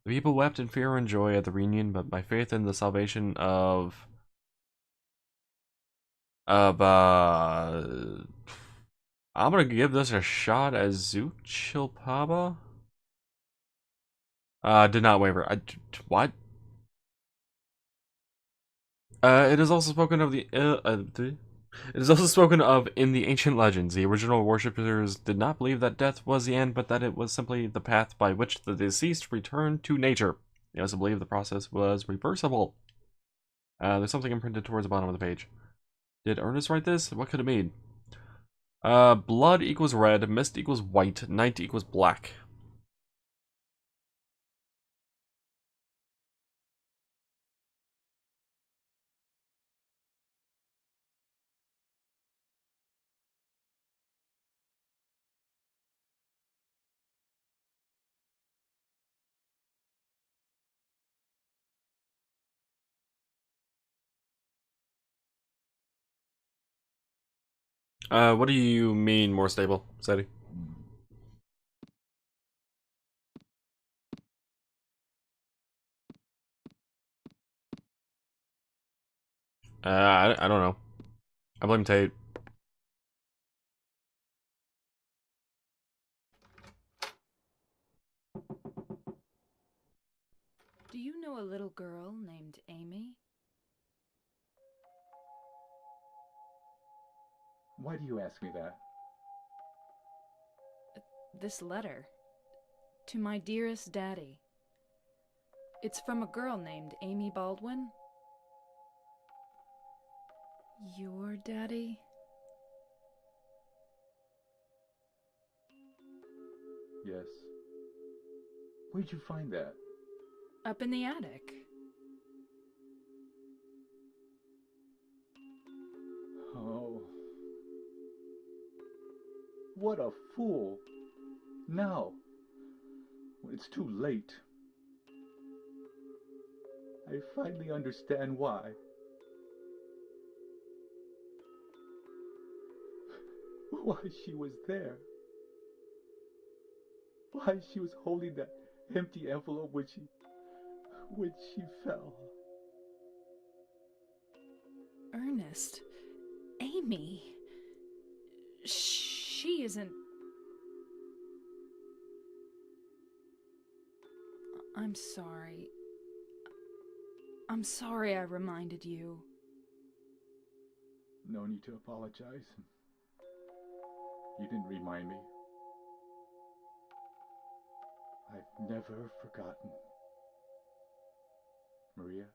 The people wept in fear and joy at the reunion, but my faith in the salvation of I'm gonna give this a shot as Zuchilpaba. Did not waver. What? It is also spoken of it is also spoken of in the ancient legends. The original worshippers did not believe that death was the end, but that it was simply the path by which the deceased returned to nature. They also believed the process was reversible. There's something imprinted towards the bottom of the page. Did Ernest write this? What could it mean? Blood equals red, mist equals white, night equals black. What do you mean more stable, Sadie? I don't know. I blame Tate. Do you know a little girl named Amy? Why do you ask me that? This letter. To my dearest daddy. It's from a girl named Amy Baldwin. Your daddy? Yes. Where'd you find that? Up in the attic. Oh. What a fool. Now, when it's too late, I finally understand why. Why she was there. Why she was holding that empty envelope when she fell. Ernest. Amy. She isn't... I'm sorry. I'm sorry I reminded you. No need to apologize. You didn't remind me. I've never forgotten. Maria,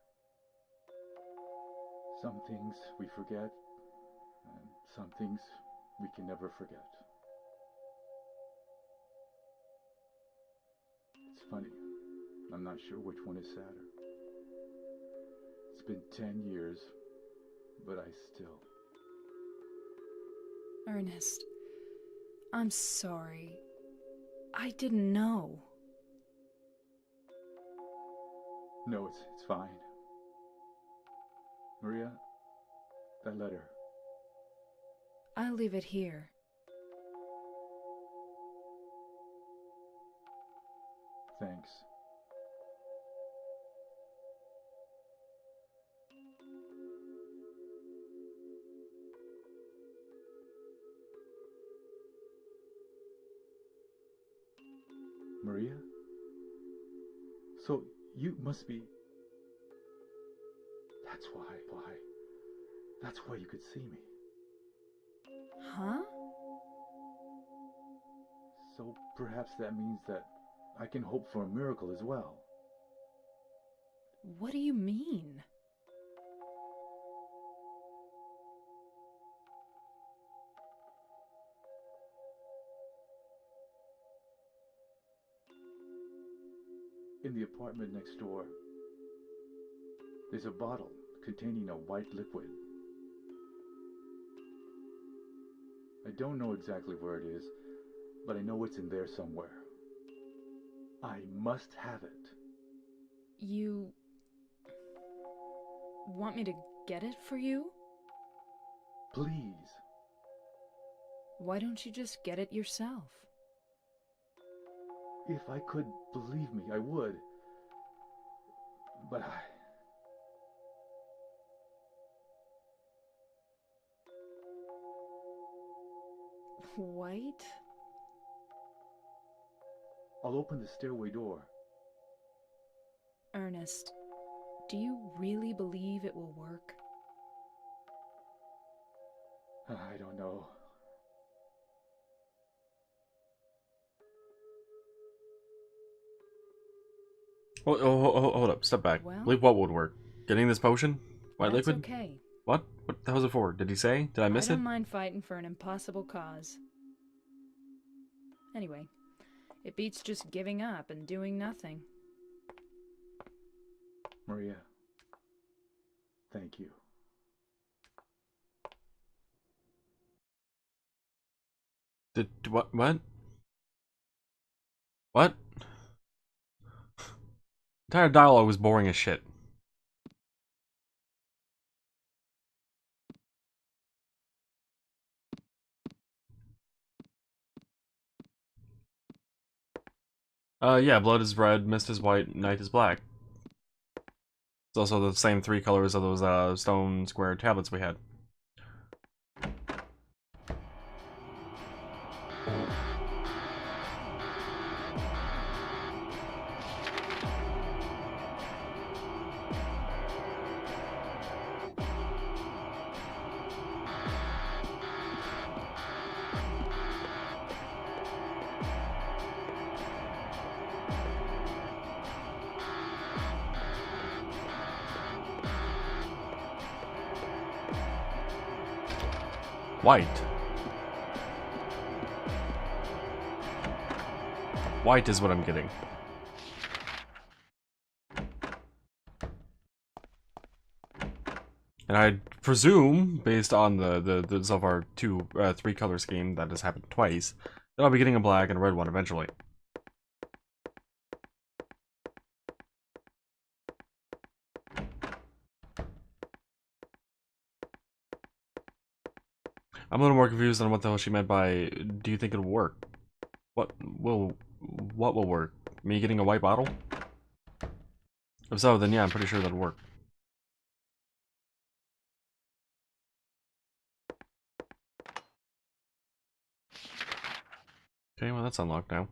some things we forget, and some things we can never forget. It's funny, I'm not sure which one is sadder. It's been 10 years, but I still... Ernest, I'm sorry. I didn't know. No, it's fine. Maria, that letter. I'll leave it here. Thanks. Maria? So you must be... That's why. That's why you could see me. Huh? So perhaps that means that I can hope for a miracle as well. What do you mean? In the apartment next door, there's a bottle containing a white liquid. I don't know exactly where it is, but I know it's in there somewhere. I must have it. You... want me to get it for you? Please. Why don't you just get it yourself? If I could, believe me, I would. But White? I'll open the stairway door. Ernest, do you really believe it will work? I don't know. Hold up, step back. Well? Believe what would work? Getting this potion? White That's liquid? okay. What? What the hell was it for? Did he say? Did I miss I it? don't mind fighting for an impossible cause. Anyway, it beats just giving up and doing nothing. Maria, thank you. What? What? What? Entire dialogue was boring as shit. Yeah, blood is red, mist is white, night is black. It's also the same three colors of those stone square tablets we had. White. White is what I'm getting. And I presume, based on the so far three color scheme that has happened twice, that I'll be getting a black and a red one eventually. I'm a little more confused on what the hell she meant by, do you think it'll work? What will work? Me getting a white bottle? If so, then yeah, I'm pretty sure that'll work. Okay, well that's unlocked now.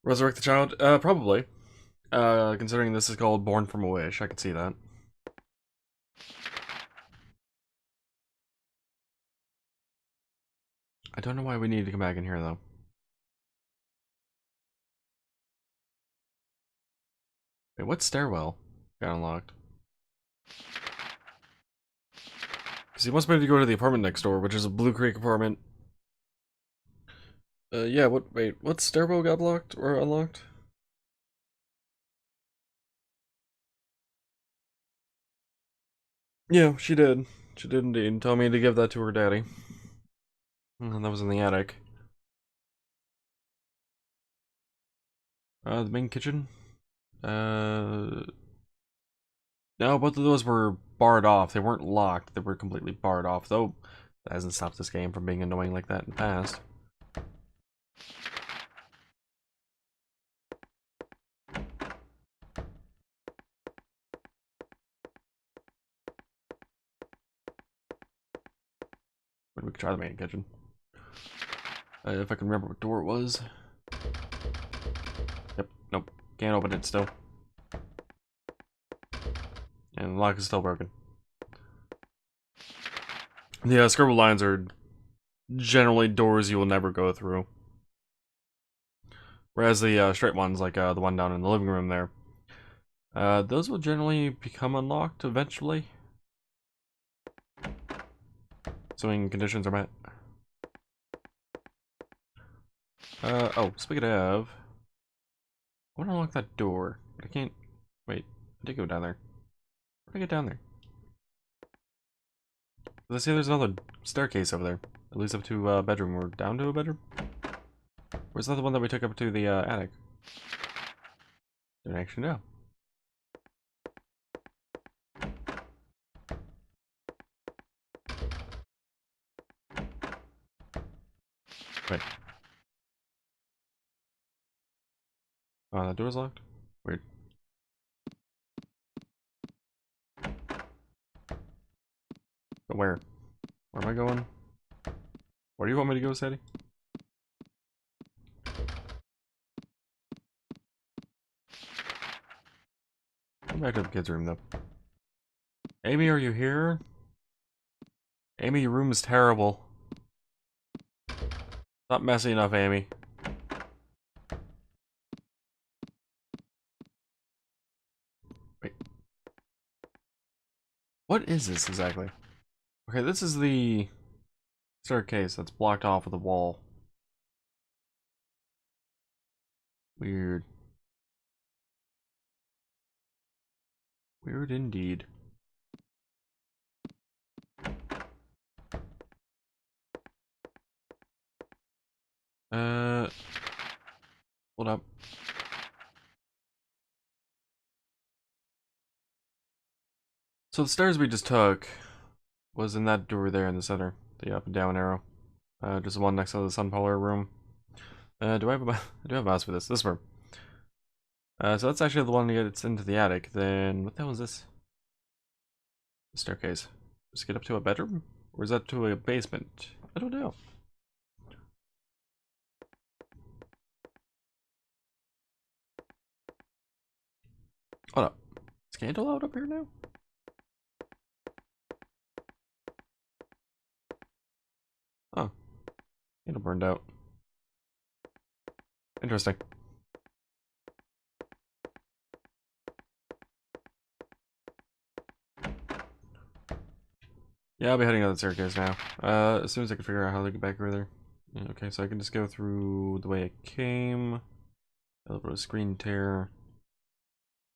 Resurrect the child? Probably. Considering this is called Born from a Wish, I could see that. I don't know why we need to come back in here, though. Wait, what stairwell got unlocked? Because he wants me to go to the apartment next door, which is a Blue Creek apartment. Yeah, wait, what stairwell got blocked or unlocked? Yeah, she did. She did indeed. Tell me to give that to her daddy. And that was in the attic. The main kitchen? No, both of those were barred off. They weren't locked. They were completely barred off, though that hasn't stopped this game from being annoying like that in the past. But we could try the main kitchen. If I can remember what door it was. Yep, nope. Can't open it still. And the lock is still broken. The scribble lines are generally doors you will never go through. Whereas the straight ones, like the one down in the living room there, those will generally become unlocked eventually. Assuming conditions are met. Oh, speaking of, I want to unlock that door. I can't, wait, I did go down there. How did I get down there? Let's see, there's another staircase over there. At least up to a bedroom. We're down to a bedroom? Or is that the one that we took up to the attic? Don't actually know. Wait. Oh, that door's locked? Weird. But where? Where am I going? Where do you want me to go, Sadie? Come back to the kids' room, though. Amy, are you here? Amy, your room is terrible. Not messy enough, Amy. Wait. What is this exactly? Okay, this is the staircase that's blocked off with a wall. Weird. Weird indeed. Hold up. So the stairs we just took was in that door there in the center. The up and down arrow. Just the one next to the sunpower room. Do I have a I do have a mouse for this? This room. So that's actually the one that gets into the attic. Then what the hell is this? The staircase. Just get up to a bedroom? Or is that to a basement? I don't know. Hold up. Is candle out up here now? Oh. Candle burned out. Interesting. Yeah, I'll be heading out the staircase now. As soon as I can figure out how to get back over there. Yeah, okay, so I can just go through the way it came. A little bit of screen tear.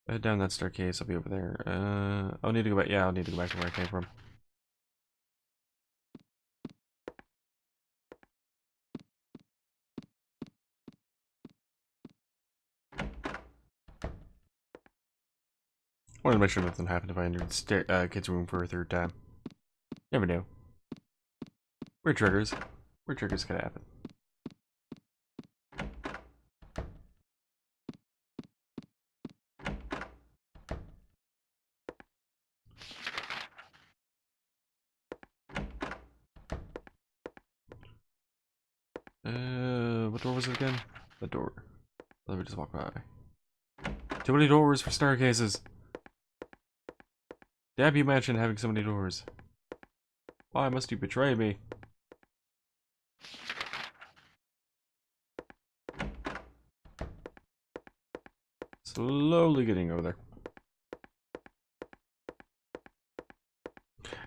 Head down that staircase, I'll be over there. I'll need to go back. Yeah, I'll need to go back to where I came from. I wanted to make sure nothing happened if I entered the kid's room for a third time. Never knew. Weird triggers. Weird triggers could happen. What door was it again? The door. Let me just walk by. Too many doors for staircases. Damn you, mansion, having so many doors. Why must you betray me? Slowly getting over there.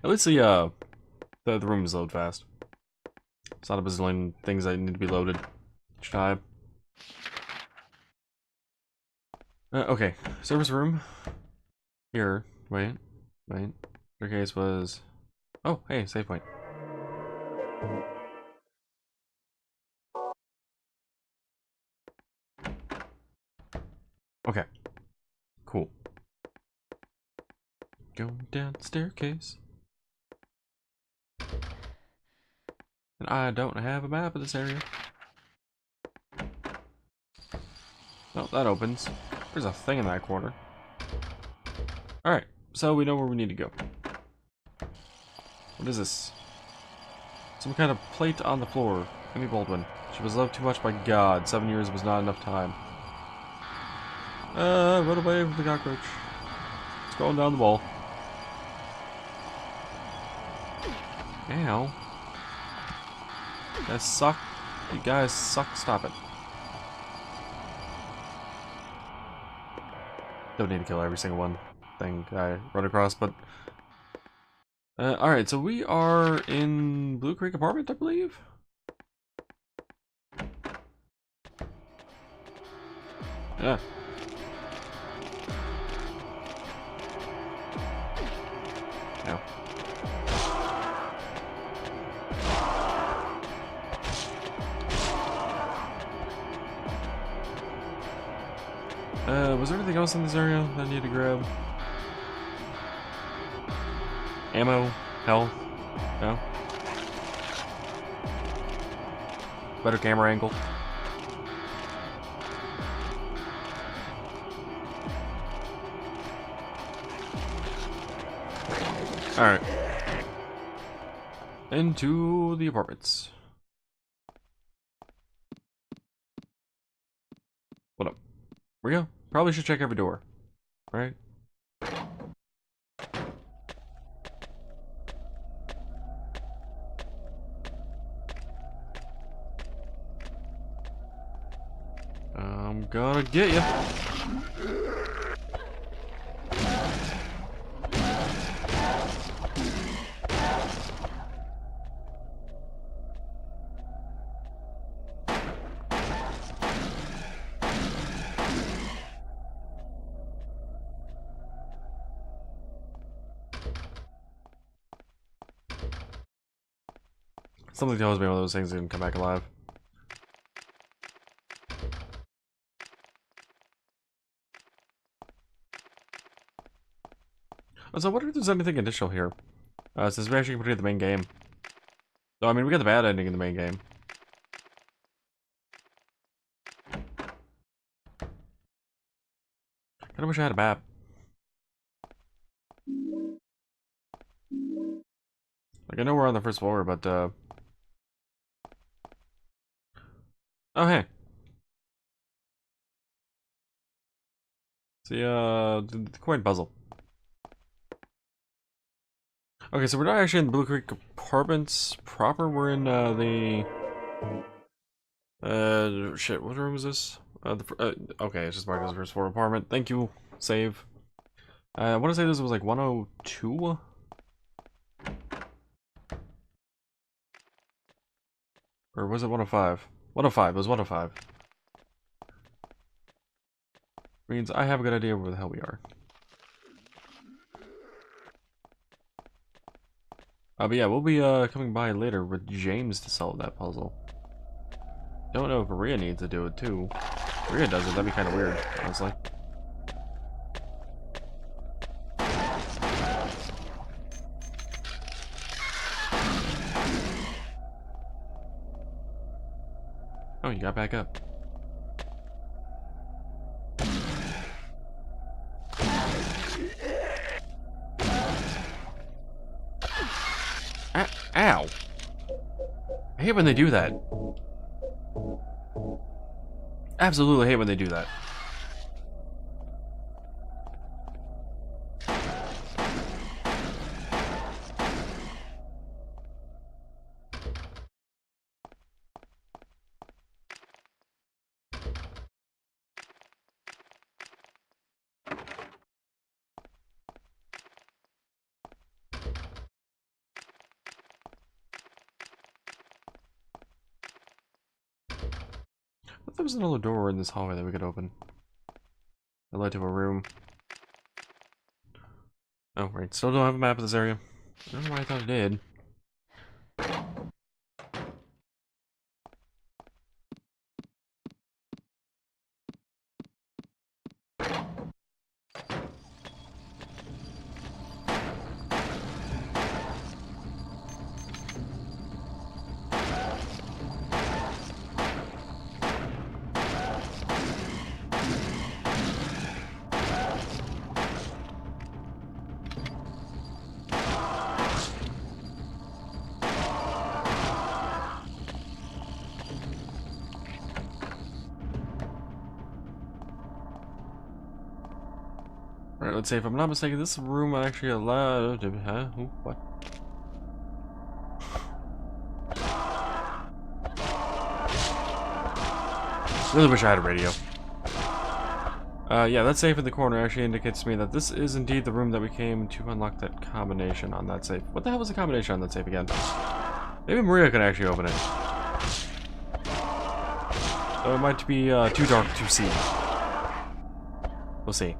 At least the rooms load fast. It's not a bazillion things that need to be loaded each time. Okay, service room. Here, wait. Staircase was... Oh, hey, save point. Okay. Cool. Going down the staircase. And I don't have a map of this area. Oh, that opens. There's a thing in that corner. Alright, so we know where we need to go. What is this? Some kind of plate on the floor. Amy Baldwin. She was loved too much by God. 7 years was not enough time. Run away from the cockroach. It's going down the wall. Ow. You guys suck. You guys suck. Stop it. Don't need to kill every single one thing I run across, but... alright, so we are in Blue Creek Apartment, I believe? Yeah. Ow. Was there anything else in this area that I need to grab? Ammo? Health? No? Better camera angle? Alright. Into the apartments. What up? Where we go? Probably should check every door. Right? I'm gonna get you. Something tells me one of those things didn't come back alive. So I wonder if there's anything additional here. Since we actually completed the main game. So, I mean, we got the bad ending in the main game. Kinda wish I had a map. Like, I know we're on the first floor, but, oh, hey. See, the coin puzzle. Okay, so we're not actually in the Blue Creek Apartments proper. We're in, shit, what room is this? Okay, it's just marked as the first floor apartment. Thank you. Save. I want to say this was like 102? Or was it 105? 105, it was 105. Means I have a good idea where the hell we are. But yeah, we'll be coming by later with James to solve that puzzle. Don't know if Maria needs to do it too. If Maria does it, that'd be kind of weird, honestly. Oh, you got back up. Ow! I hate when they do that. Absolutely hate when they do that. I thought there was another door in this hallway that we could open. That led to a room. Oh, right. Still don't have a map of this area. I don't know why I thought it did. Alright, let's see. If I'm not mistaken, this room actually allowed to... Huh? Ooh, what? Really wish I had a radio. Yeah, that safe in the corner actually indicates to me that this is indeed the room that we came to unlock that combination on that safe. What the hell was the combination on that safe again? Maybe Maria can actually open it. Though it might be too dark to see. We'll see.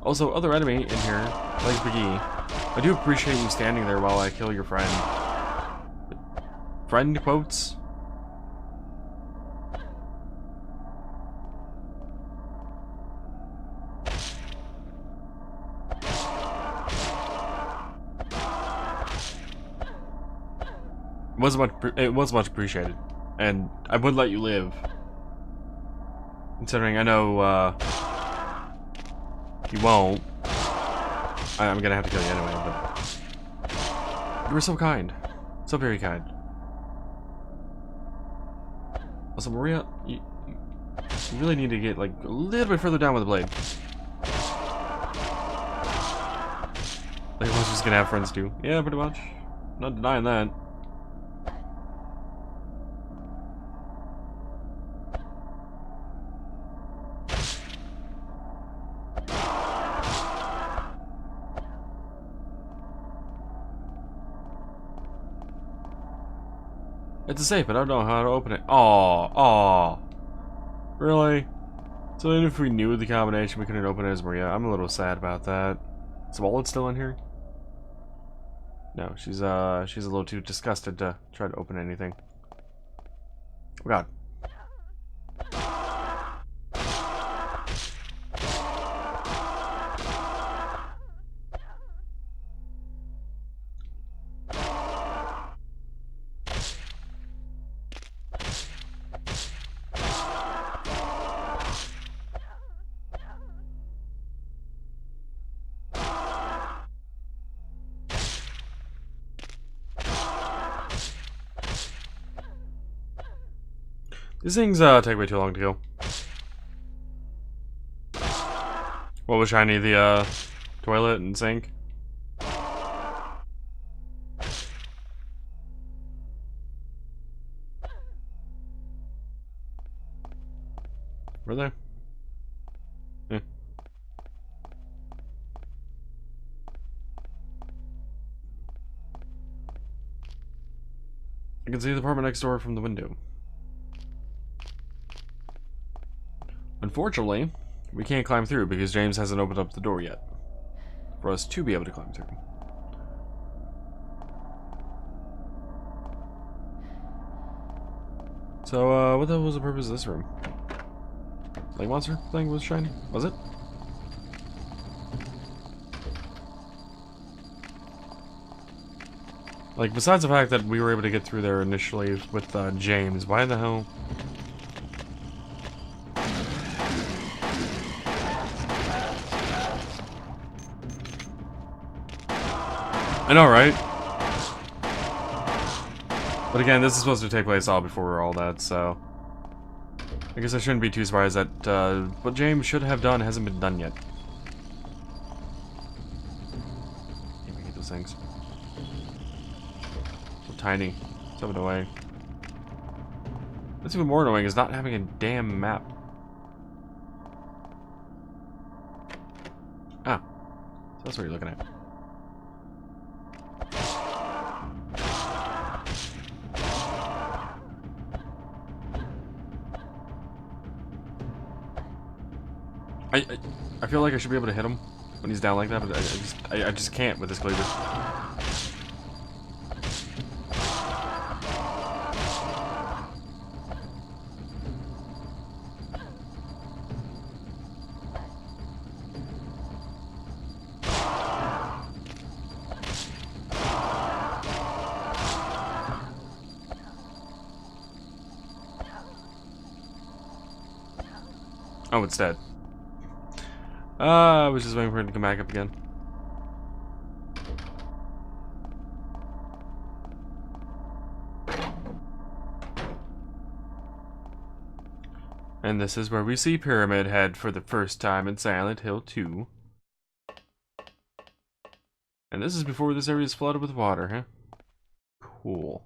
Also, other enemy in here, like McGee. I do appreciate you standing there while I kill your friend. Friend quotes? It was much appreciated, and I would let you live. Considering I know you won't. I'm gonna have to kill you anyway, but you were so kind, so very kind. Also, Maria, you really need to get like a little bit further down with the blade. Like, I was just gonna have friends too. Yeah, pretty much. Not denying that. It's a safe, but I don't know how to open it. Aw. Really? So even if we knew the combination, we couldn't open it as Maria. I'm a little sad about that. Is Wallet still in here? No, she's a little too disgusted to try to open anything. Oh god. These things take way too long to kill. What was shiny? The toilet and sink? Were they? Yeah. I can see the apartment next door from the window. Unfortunately, we can't climb through because James hasn't opened up the door yet for us to be able to climb through. So, what the hell was the purpose of this room? Lake monster thing was shiny? Was it? Like, besides the fact that we were able to get through there initially with James, why the hell? I know, right? But again, this is supposed to take place all before all that, so... I guess I shouldn't be too surprised that what James should have done hasn't been done yet. I hate those things. So tiny. Shove it away. What's even more annoying is not having a damn map. Ah. So that's what you're looking at. I feel like I should be able to hit him when he's down like that, but I just can't with this cleaver. Oh, it's dead. I was just waiting for it to come back up again. And this is where we see Pyramid Head for the first time in Silent Hill 2. And this is before this area is flooded with water, huh? Cool.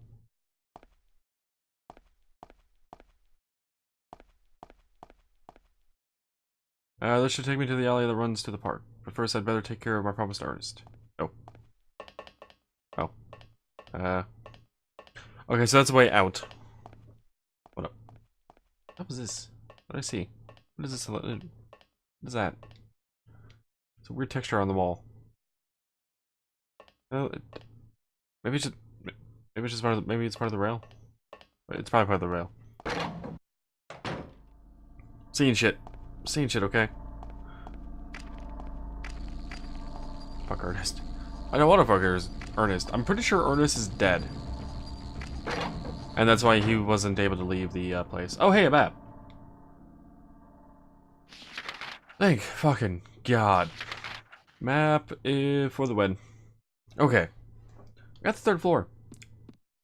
This should take me to the alley that runs to the park. But first, I'd better take care of my promised artist. Oh. Oh. Okay, so that's the way out. What up? What was this? What did I see? What is this? What is that? It's a weird texture on the wall. Oh, maybe it's just... Maybe it's just part of the, maybe it's part of the rail? It's probably part of the rail. Seeing shit. Seeing shit, okay? Fuck Ernest. I don't want to fuck Ernest. I'm pretty sure Ernest is dead. And that's why he wasn't able to leave the place. Oh, hey, a map. Thank fucking God. Map for the win. Okay. Got the third floor.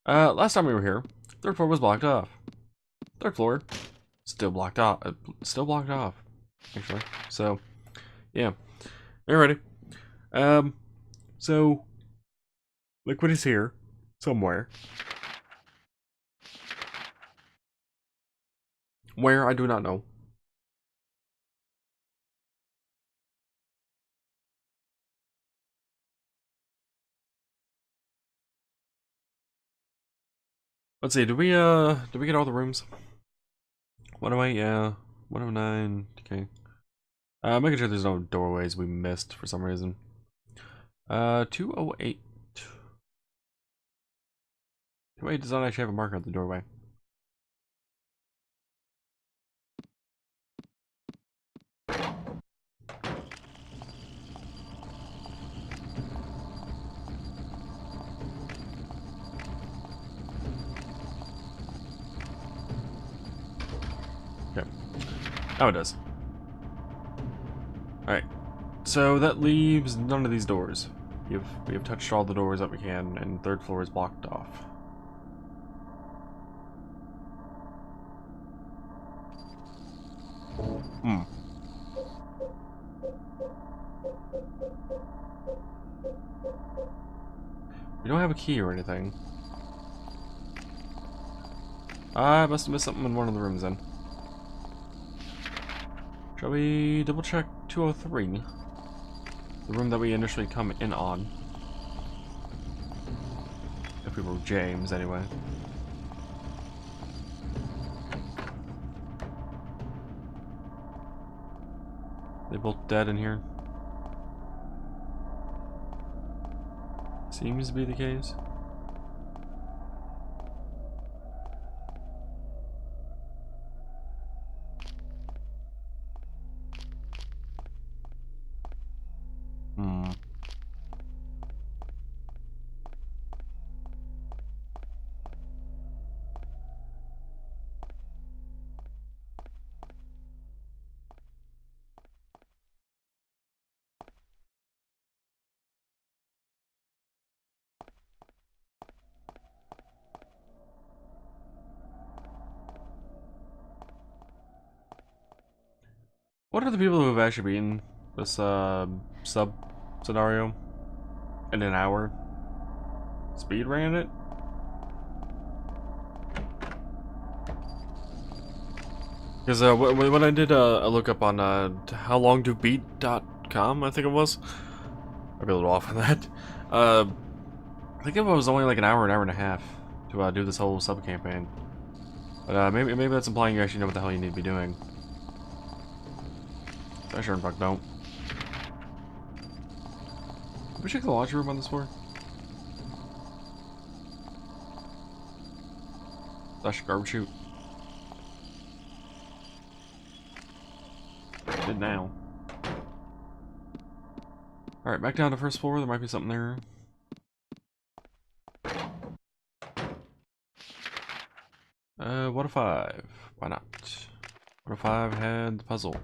Last time we were here, third floor was blocked off. Third floor, still blocked off. Actually. So, yeah. Alrighty. So, Liquid is here somewhere. Where, I do not know. Let's see, did we get all the rooms? 108, yeah. 109, okay. Making sure there's no doorways we missed for some reason. 208. 208 does not actually have a marker at the doorway. Okay. Now it does. Alright. So that leaves none of these doors. We have touched all the doors that we can, and third floor is blocked off. Hmm. We don't have a key or anything. I must have missed something in one of the rooms then. Shall we double check 203? The room that we initially come in on. If we were James, anyway. They both dead in here. Seems to be the case. Hmm. What are the people who have actually beaten this sub scenario in an hour? Speed ran it? Because when I did a lookup on howlongtobeat.com, I think it was. I'd be a little off on that. I think it was only like an hour and a half to do this whole sub campaign. But maybe that's implying you actually know what the hell you need to be doing. I sure in fact don't. Did we check the laundry room on this floor? Slash garbage chute. Did now. Alright, back down to first floor. There might be something there. What if 5? Why not? What if 5 had the puzzle?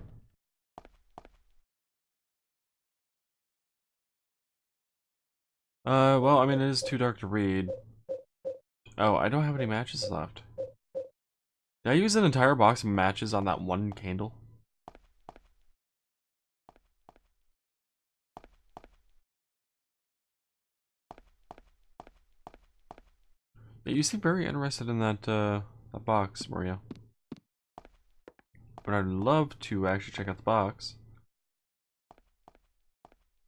Well, I mean, it is too dark to read. Oh, I don't have any matches left. Did I use an entire box of matches on that one candle? Yeah, you seem very interested in that, that box, Maria. But I'd love to actually check out the box.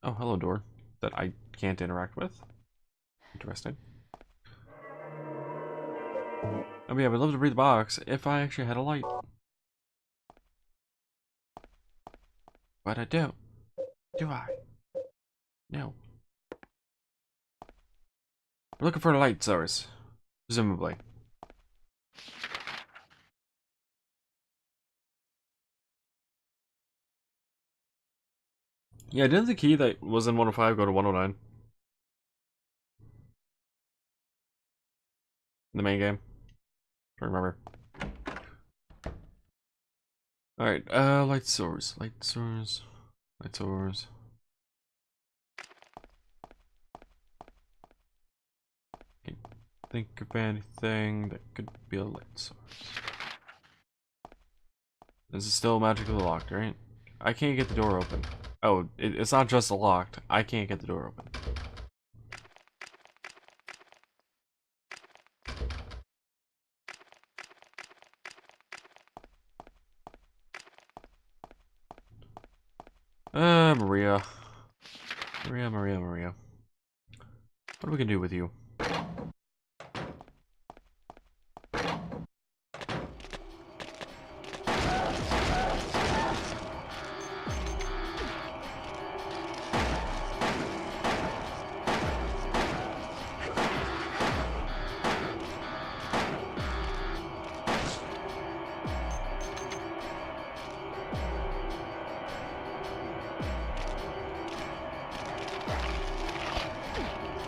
Oh, hello, door. That I can't interact with. Interesting. Oh yeah, I'd love to read the box if I actually had a light. But I don't. Do I? No. We're looking for a light source. Presumably. Yeah, didn't the key that was in 105 go to 109? In the main game? I remember. Alright, light source. Light source. Light source. Can't think of anything that could be a light source. This is still magically locked, right? I can't get the door open. Oh, it's not just locked. I can't get the door open. Maria. Maria. What are we gonna do with you?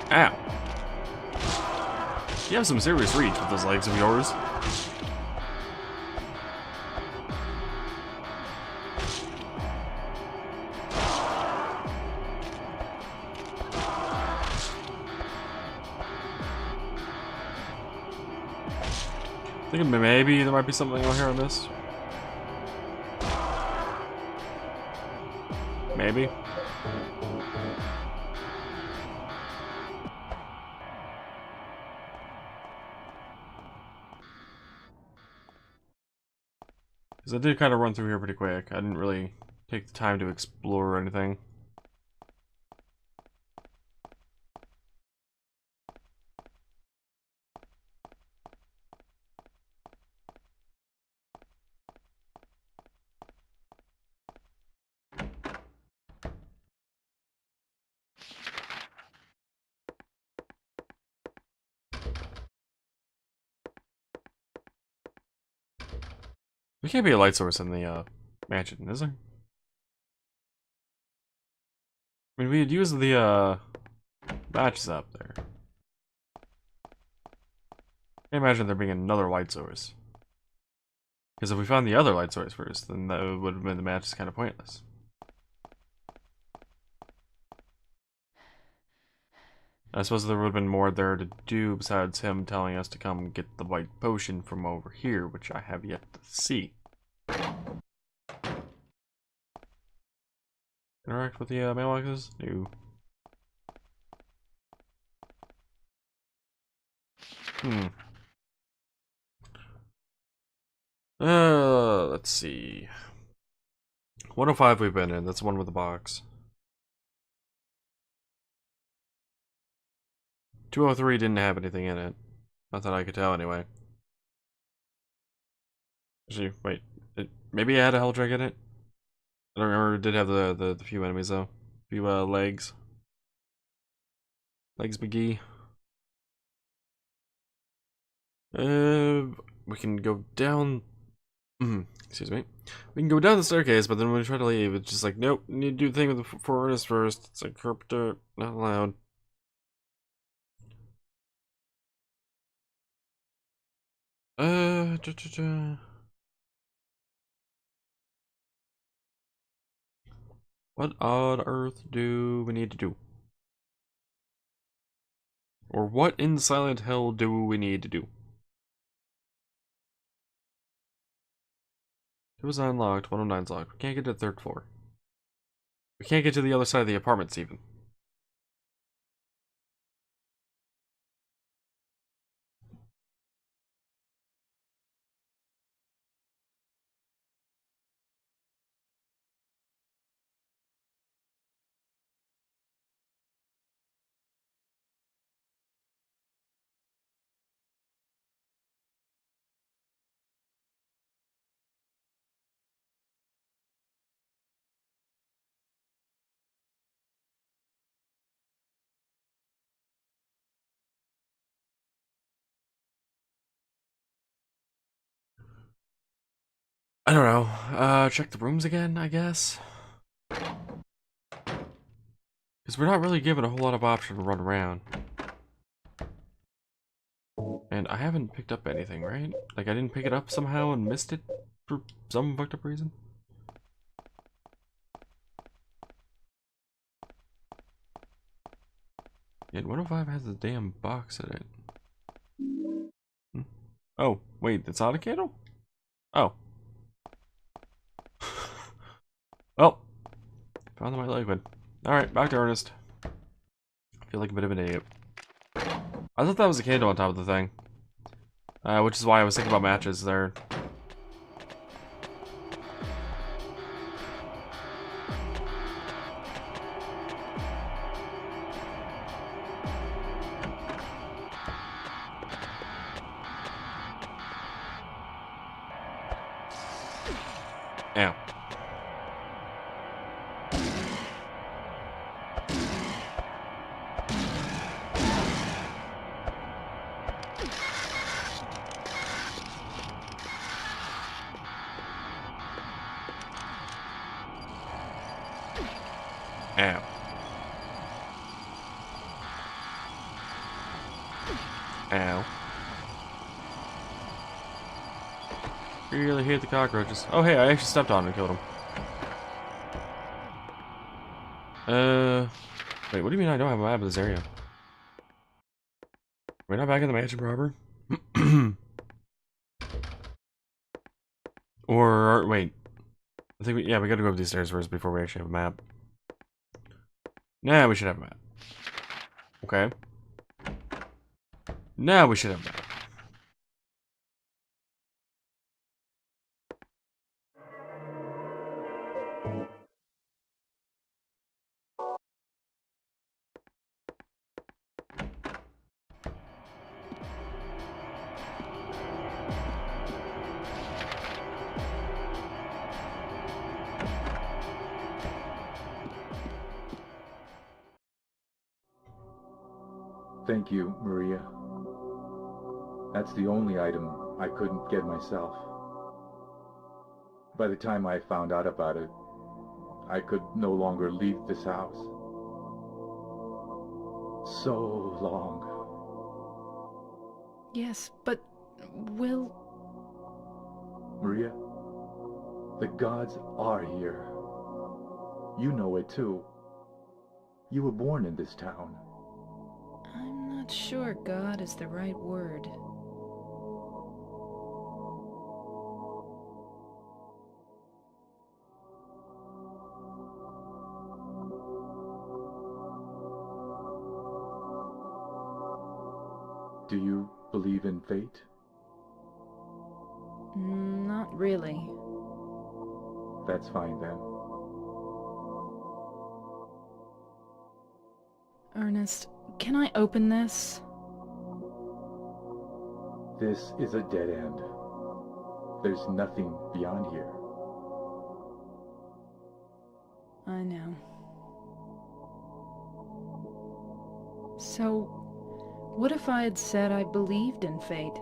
Ow. You have some serious reach with those legs of yours. Thinking maybe there might be something over here on this. Maybe. Because I did kind of run through here pretty quick. I didn't really take the time to explore or anything. There can't be a light source in the mansion, is there? I mean, we had used the matches up there. I can't imagine there being another light source. Because if we found the other light source first, then that would have made the matches kind of pointless. I suppose there would have been more there to do besides him telling us to come get the white potion from over here, which I have yet to see. interact with the mailboxes? No. Let's see. 105 we've been in. That's the one with the box. 203 didn't have anything in it. Not that I could tell, anyway. Actually, wait. Maybe it had a hell drag in it? I don't remember. It did have the few enemies, though. Few legs. Legs McGee. We can go down. Excuse me. We can go down the staircase, but then when we try to leave, it's just like, nope, need to do the thing with the furnace first. It's like, Carpenter, not allowed. What on earth do we need to do? Or what in Silent Hill do we need to do? It was unlocked, 109's locked. We can't get to the 3rd floor. We can't get to the other side of the apartments, even. I don't know. Check the rooms again, I guess? Because we're not really given a whole lot of option to run around. And I haven't picked up anything, right? Like, I didn't pick it up somehow and missed it for some fucked up reason? Yet 105 has a damn box in it. Oh, wait, that's not a candle? Oh. Well, found the white liquid. Alright, back to Ernest. I feel like a bit of an idiot. I thought that was a candle on top of the thing. Which is why I was thinking about matches there. Ow. Ow. Ow. Really hate the cockroaches. Oh hey, I actually stepped on him and killed him. Wait, what do you mean I don't have a map of this area? We're not back in the mansion proper? Or, wait. I think we gotta go up these stairs first before we actually have a map. Nah, we should have a map. Okay. Now we should have a map. Thank you, Maria. That's the only item I couldn't get myself. By the time I found out about it, I could no longer leave this house. So long. Yes, but Will... Maria, the gods are here. You know it too. You were born in this town. I'm not sure God is the right word. Do you believe in fate? Not really. That's fine then. Ernest, can I open this? This is a dead end. There's nothing beyond here. I know. So, what if I had said I believed in fate?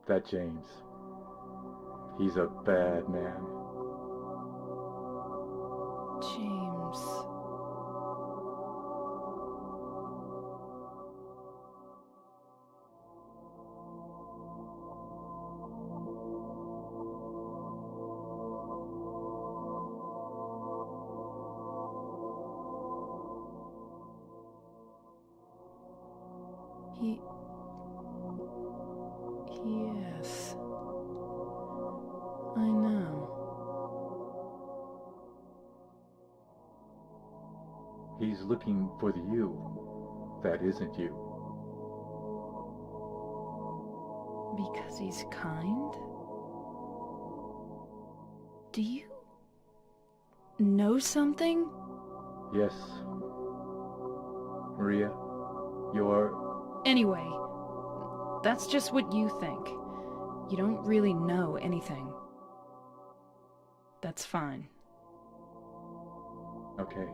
That James. He's a bad man. James. Yes. I know. He's looking for the you that isn't you. Because he's kind? Do you know something? Yes. Maria, you're... Anyway, that's just what you think. You don't really know anything. That's fine. Okay.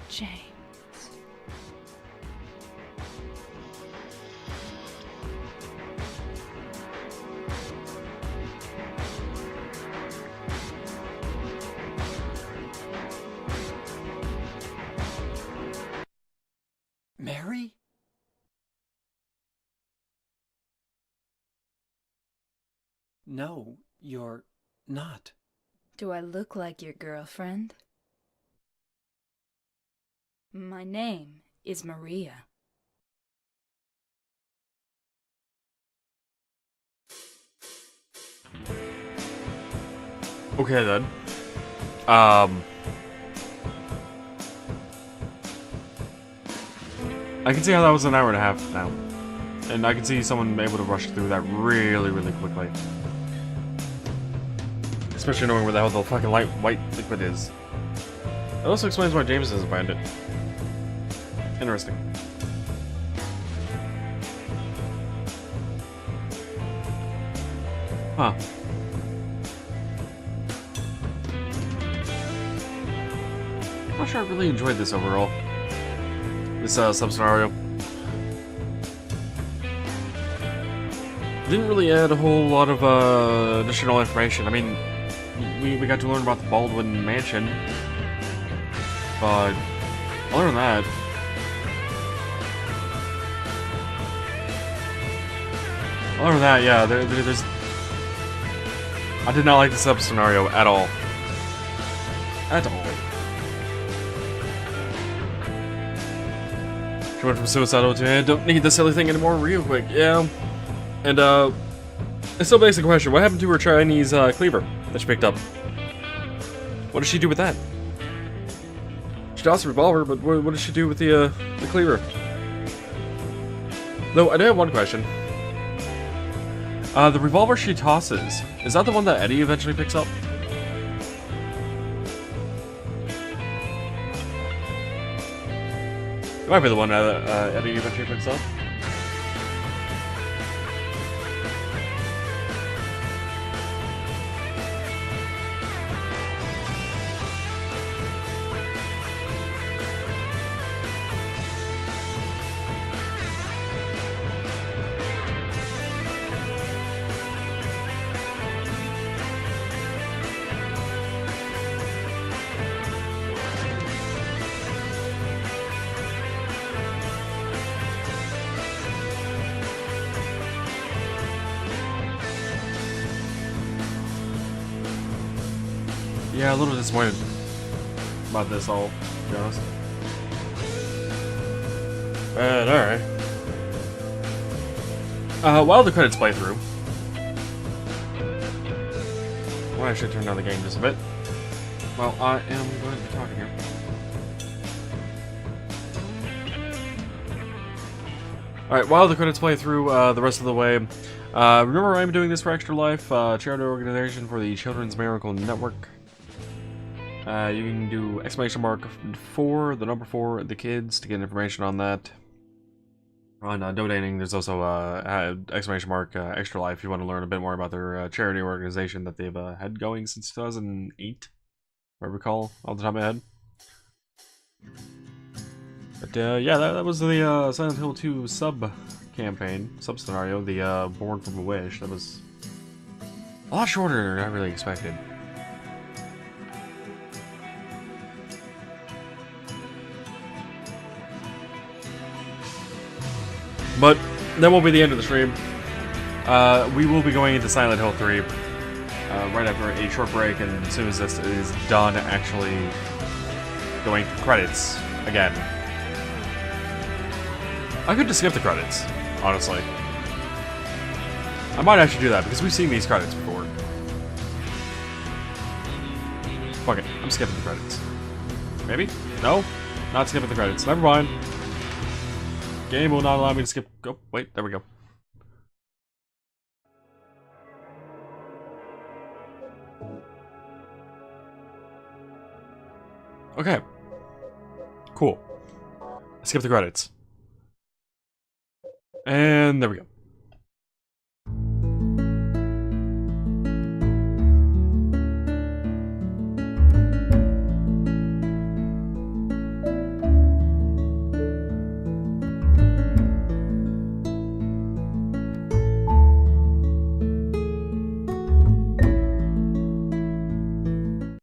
James. Mary? No, you're not. Do I look like your girlfriend? My name is Maria. Okay then. I can see how that was an hour and a half now. And I can see someone able to rush through that really, really quickly. Especially knowing where the hell the fucking white liquid is. It also explains why James doesn't find it. Interesting. Huh. I'm not sure I really enjoyed this overall. This sub-scenario. Didn't really add a whole lot of additional information. I mean, we got to learn about the Baldwin Mansion. But other than that... yeah, there's... I did not like the sub-scenario at all. At all. She went from suicidal to, don't need this silly thing anymore real quick, yeah. And, it still begs the question, what happened to her Chinese, cleaver that she picked up? What did she do with that? She tossed the revolver, but what did she do with the cleaver? Though, I do have one question. The revolver she tosses, is that the one that Eddie eventually picks up? It might be the one that Eddie eventually picks up. Yeah, a little disappointed about this all, to be honest. But alright. While the credits play through, well, I should turn down the game just a bit. Well, I am going to be talking here. Alright, while the credits play through the rest of the way, remember I'm doing this for Extra Life, charity organization for the Children's Miracle Network. You can do !4, the number 4, the kids to get information on that. On donating, there's also !Extra Life if you want to learn a bit more about their charity organization that they've had going since 2008, if I recall off the top of my head. But yeah, that was the Silent Hill 2 sub-campaign, sub-scenario, the Born from a Wish. That was a lot shorter than I really expected. But that won't be the end of the stream. We will be going into Silent Hill 3 right after a short break, and as soon as this is done, actually going to credits again. I could just skip the credits, honestly. I might actually do that, because we've seen these credits before. Fuck it, I'm skipping the credits. Maybe? No? Not skipping the credits. Never mind. Game will not allow me to skip. Oh, wait, there we go. Okay. Cool. Skip the credits. And there we go.